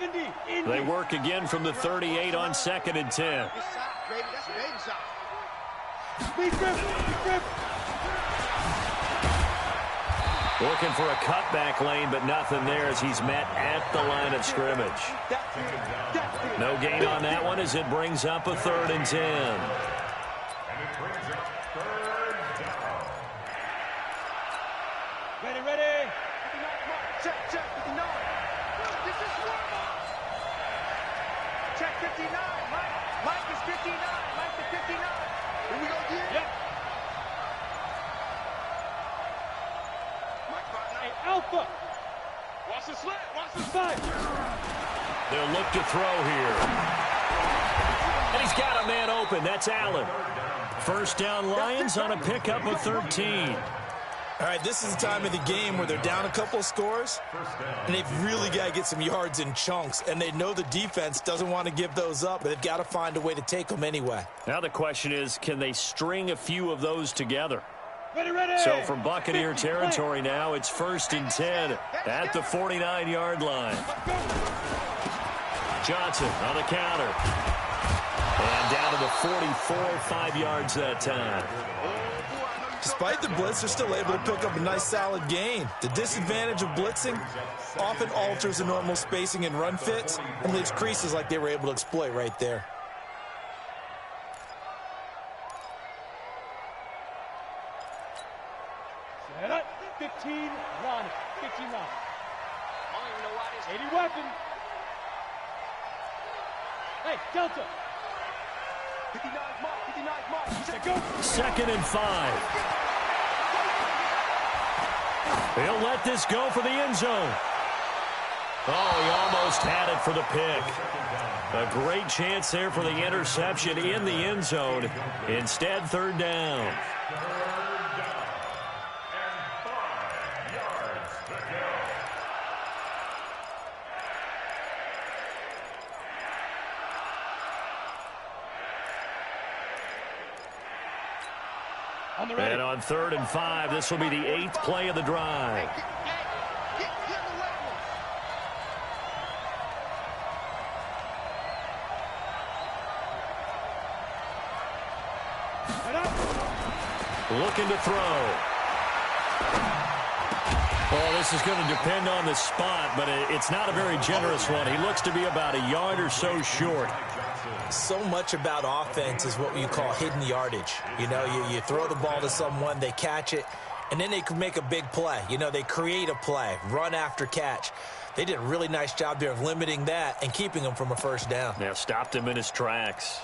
They work again from the 38 on 2nd and 10. Good shot, baby. That's a baby shot. Speed grip. Looking for a cutback lane, but nothing there as he's met at the line of scrimmage. No gain on that one as it brings up a 3rd and 10. And it brings up 3rd down. Ready. Check, 59. This is Warmer. Check 59. Mike is 59. Mike is 59. Here we go again. Yep. Mike 59. Hey, Alpha. Watch the slant. Watch the Side. They'll look to throw here. And he's got a man open. That's Allen. 1st down Lions on a pickup of 13. All right, this is the time of the game where they're down a couple of scores, and they've really got to get some yards in chunks, and they know the defense doesn't want to give those up, but they've got to find a way to take them anyway. Now the question is, can they string a few of those together? Ready. So from Buccaneer territory now, it's 1st and 10 at the 49-yard line. Johnson on the counter. And down to the 44, 5 yards that time. Despite the blitz, they're still able to pick up a nice solid gain. The disadvantage of blitzing often alters the normal spacing and run fits and leaves creases like they were able to exploit right there. Set up. 15 Ronnie. 15 Ronnie. I don't even know why this 80 weapon. Hey, Delta. 59 Mark. 59 Mark. Check go. 2nd and 5. He'll let this go for the end zone. Oh, he almost had it for the pick. A great chance there for the interception in the end zone. Instead, 3rd down. And on 3rd and 5, this will be the 8th play of the drive. Looking to throw. Well, this is going to depend on the spot, but it's not a very generous one. He looks to be about a yard or so short. So much about offense is what you call hidden yardage. You know, you throw the ball to someone, they catch it, and then they can make a big play. You know, they create a play, run after catch. They did a really nice job there of limiting that and keeping him from a 1st down. Yeah, stopped him in his tracks.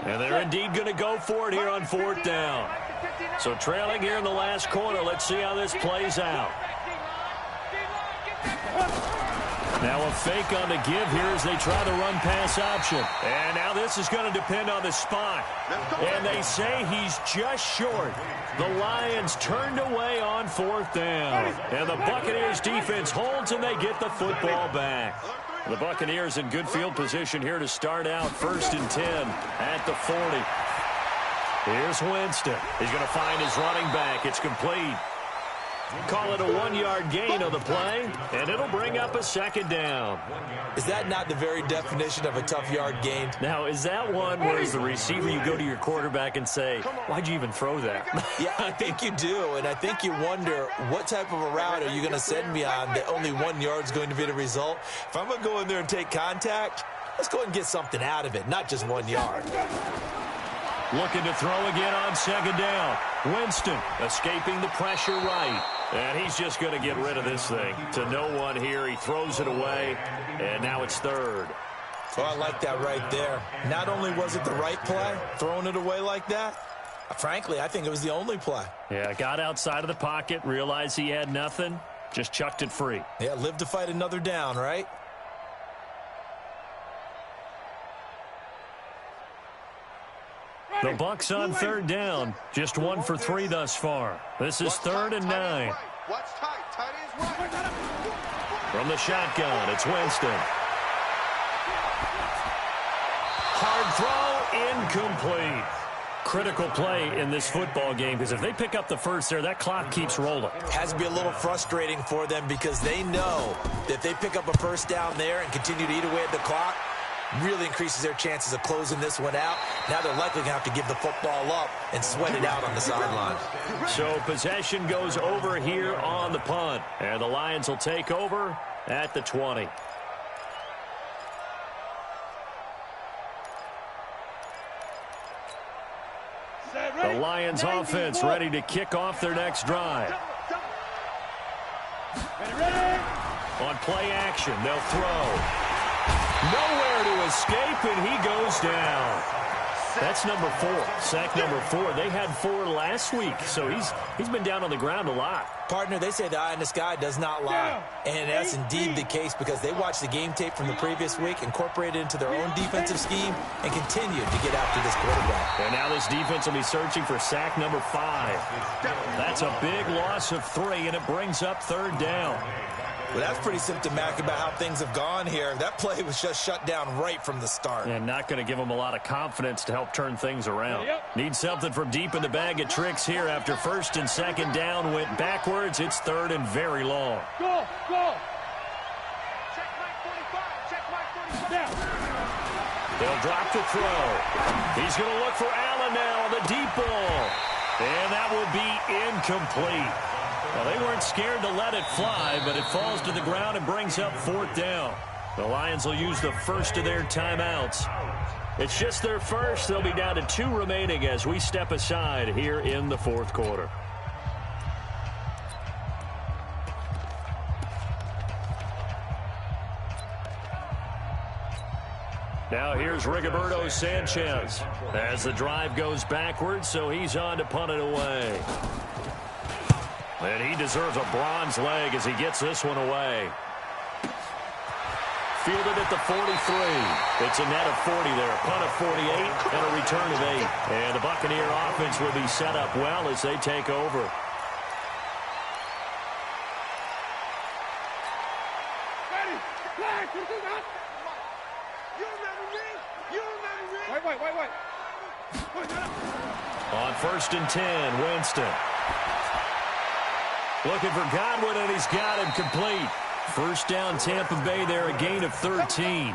And they're indeed going to go for it here on 4th down. So trailing here in the last quarter, let's see how this plays out. Now a fake on the give here as they try the run-pass option. And now this is going to depend on the spot. And they say he's just short. The Lions turned away on 4th down. And the Buccaneers defense holds and they get the football back. The Buccaneers in good field position here to start out 1st and 10 at the 40. Here's Winston. He's going to find his running back. It's complete. Call it a 1-yard gain on the play, and it'll bring up a 2nd down. Is that not the very definition of a tough yard gain? Now, is that one where as the receiver you go to your quarterback and say, why'd you even throw that? Yeah, I think you do, and I think you wonder what type of a route are you going to send me on that only 1 yard's going to be the result? If I'm going to go in there and take contact, let's go ahead and get something out of it, not just 1 yard. Looking to throw again on 2nd down. Winston escaping the pressure right. And he's just going to get rid of this thing. To no one here. He throws it away. And now it's 3rd. Oh, I like that right there. Not only was it the right play, throwing it away like that, frankly, I think it was the only play. Yeah, got outside of the pocket, realized he had nothing, just chucked it free. Yeah, live to fight another down, right? The Bucs on third down, just 1 for 3 thus far. This is 3rd and 9. Watch tight. Tight ends right. From the shotgun, it's Winston. Hard throw, incomplete. Critical play in this football game, because if they pick up the first there, that clock keeps rolling. Has to be a little frustrating for them because they know that if they pick up a first down there and continue to eat away at the clock, really increases their chances of closing this one out. Now they're likely going to have to give the football up and sweat it out on the sideline. So possession goes over here on the punt, and the Lions will take over at the 20. The Lions offense ready to kick off their next drive. On play action, they'll throw. Nowhere to escape, and he goes down. That's number 4, sack number 4. They had 4 last week, so he's been down on the ground a lot. Partner, they say the eye in the sky does not lie. And that's indeed the case because they watched the game tape from the previous week, incorporated it into their own defensive scheme, and continued to get after this quarterback. And now this defense will be searching for sack number 5. That's a big loss of 3, and it brings up 3rd down. Well, that's pretty symptomatic about how things have gone here. That play was just shut down right from the start. And not going to give them a lot of confidence to help turn things around. Need something from deep in the bag of tricks here after 1st and 2nd down went backwards. It's 3rd and very long. Go, go. Check Mike 45. Check Mike 45. They'll drop the throw. He's going to look for Allen now on the deep ball. And that will be incomplete. Well, they weren't scared to let it fly, but it falls to the ground and brings up 4th down. The Lions will use the first of their timeouts. It's just their first. They'll be down to 2 remaining as we step aside here in the 4th quarter. Now here's Rigoberto Sanchez as the drive goes backwards, so he's on to punt it away. And he deserves a bronze leg as he gets this one away. Fielded at the 43. It's a net of 40 there. Punt of 48 and a return of 8. And the Buccaneer offense will be set up well as they take over. Ready. Flag. You remember me? You remember me? Wait. On 1st and 10, Winston. Looking for Godwin, and he's got him complete. First down, Tampa Bay there, a gain of 13.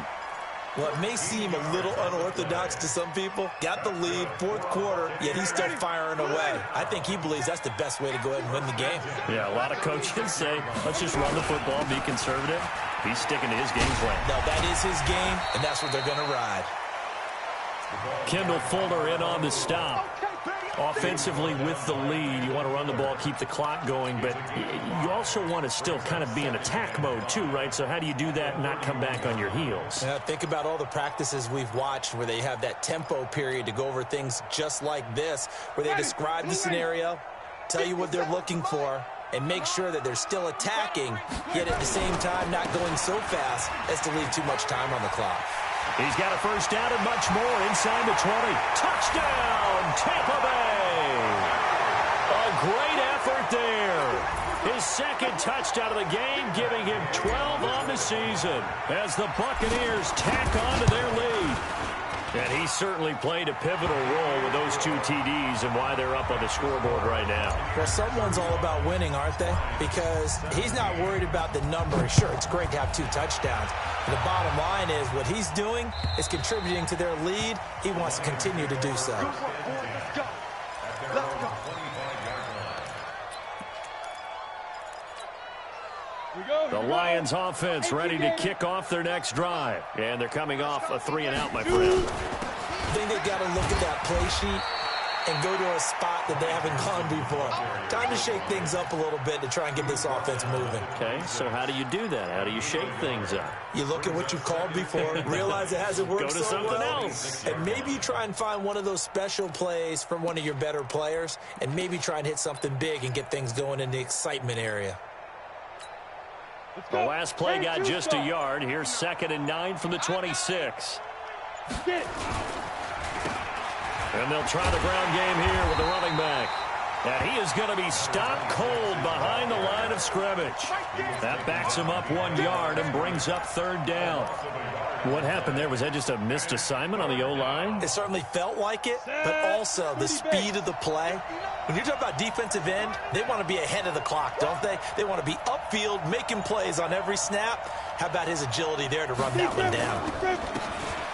Well, it may seem a little unorthodox to some people. Got the lead, 4th quarter, yet he's still firing away. I think he believes that's the best way to go ahead and win the game. Yeah, a lot of coaches say, let's just run the football, be conservative. He's sticking to his game plan. No, that is his game, and that's what they're going to ride. Kendall Fuller in on the stop. Offensively with the lead, you want to run the ball, keep the clock going, but you also want to still kind of be in attack mode too, right? So how do you do that and not come back on your heels? Yeah, think about all the practices we've watched where they have that tempo period to go over things just like this, where they describe the scenario, tell you what they're looking for, and make sure that they're still attacking, yet at the same time not going so fast as to leave too much time on the clock. He's got a first down and much more inside the 20. Touchdown, Tampa Bay! A great effort there. His 2nd touchdown of the game, giving him 12 on the season as the Buccaneers tack on to their lead. And he certainly played a pivotal role with those 2 TDs and why they're up on the scoreboard right now. Well, someone's all about winning, aren't they? Because he's not worried about the number. Sure, it's great to have 2 touchdowns. But the bottom line is what he's doing is contributing to their lead. He wants to continue to do so. Let's go. Let's go. The Lions offense ready to kick off their next drive. And they're coming off a 3-and-out, my friend. I think they've got to look at that play sheet and go to a spot that they haven't gone before. Time to shake things up a little bit to try and get this offense moving. Okay, so how do you do that? How do you shake things up? You look at what you've called before, realize it hasn't worked Go to so something well, else. and maybe you try and find one of those special plays from one of your better players, and maybe try and hit something big and get things going in the excitement area. The last play got just a yard. Here's 2nd and 9 from the 26. And they'll try the ground game here with the running back. And he is going to be stopped cold behind the line of scrimmage. That backs him up 1 yard and brings up 3rd down. What happened there? Was that just a missed assignment on the O-line? It certainly felt like it, but also the speed of the play. When you're talking about defensive end, they want to be ahead of the clock, don't they? They want to be upfield, making plays on every snap. How about his agility there to run that one down?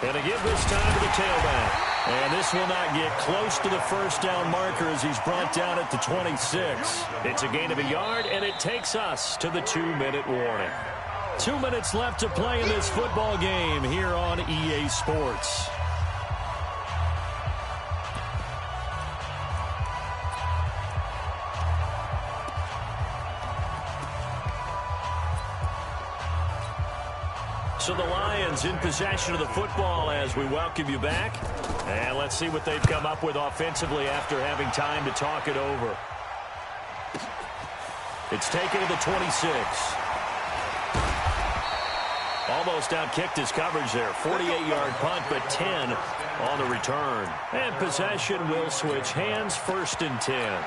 And to give this time to the tailback. And this will not get close to the 1st down marker as he's brought down at the 26. It's a gain of a yard, and it takes us to the 2-minute warning. 2 minutes left to play in this football game here on EA Sports. So the Lions in possession of the football as we welcome you back. And let's see what they've come up with offensively after having time to talk it over. It's taken to the 26. Almost outkicked his coverage there. 48-yard punt, but 10 on the return. And possession will switch hands, 1st and 10.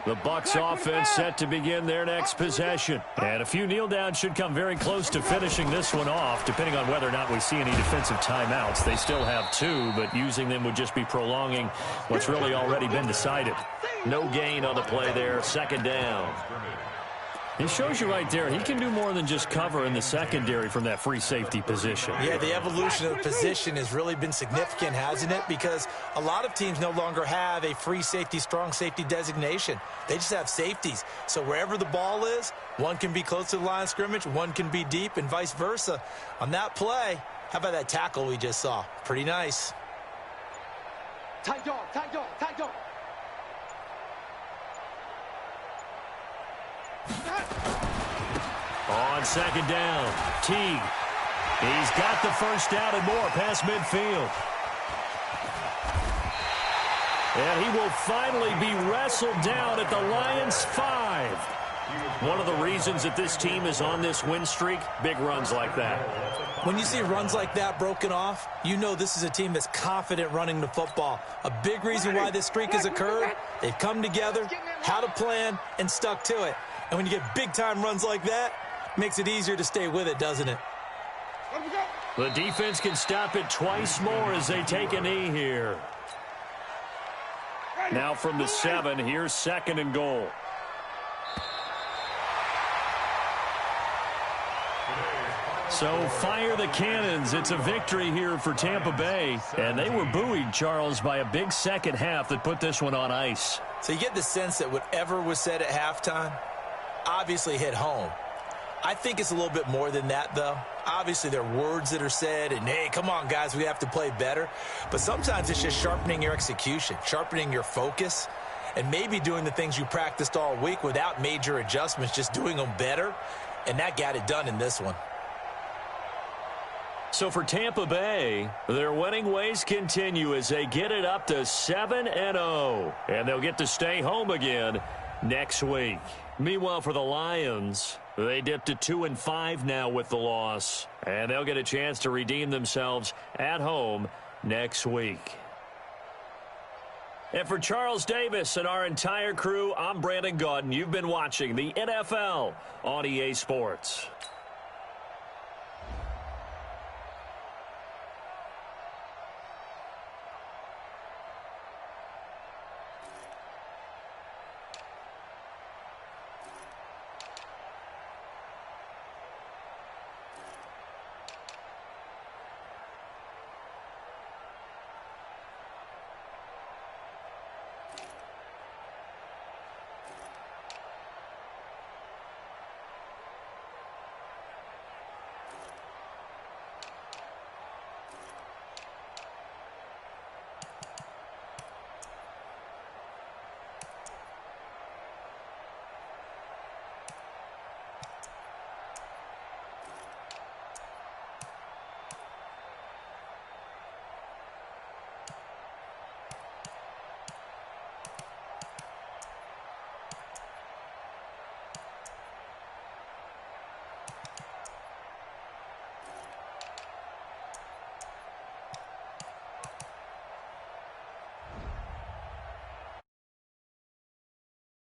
The Bucs offense set to begin their next possession. And a few kneel downs should come very close to finishing this one off, depending on whether or not we see any defensive timeouts. They still have 2, but using them would just be prolonging what's really already been decided. No gain on the play there, 2nd down. It shows you right there, he can do more than just cover in the secondary from that free safety position. Yeah, the evolution of the position has really been significant, hasn't it? Because a lot of teams no longer have a free safety, strong safety designation. They just have safeties. So wherever the ball is, one can be close to the line of scrimmage, one can be deep, and vice versa. On that play, how about that tackle we just saw? Pretty nice. Tight dog, tight dog, tight dog. On 2nd down, Teague. He's got the 1st down and more past midfield. And he will finally be wrestled down at the Lions' 5. One of the reasons that this team is on this win streak, big runs like that. When you see runs like that broken off, you know this is a team that's confident running the football. A big reason why this streak has occurred, they've come together, had a plan, and stuck to it. And when you get big-time runs like that, makes it easier to stay with it, doesn't it? The defense can stop it twice more as they take a knee here. Now from the 7, here's 2nd and goal. So fire the cannons. It's a victory here for Tampa Bay. And they were buoyed, Charles, by a big second half that put this one on ice. So you get the sense that whatever was said at halftime obviously hit home. I think it's a little bit more than that, though. Obviously, there are words that are said, and, hey, come on, guys, we have to play better. But sometimes it's just sharpening your execution, sharpening your focus, and maybe doing the things you practiced all week without major adjustments, just doing them better, and that got it done in this one. So for Tampa Bay, their winning ways continue as they get it up to 7-0, and they'll get to stay home again next week. Meanwhile, for the Lions, they dipped to 2-5 now with the loss, and they'll get a chance to redeem themselves at home next week. And for Charles Davis and our entire crew, I'm Brandon Gaudin. You've been watching the NFL on EA Sports.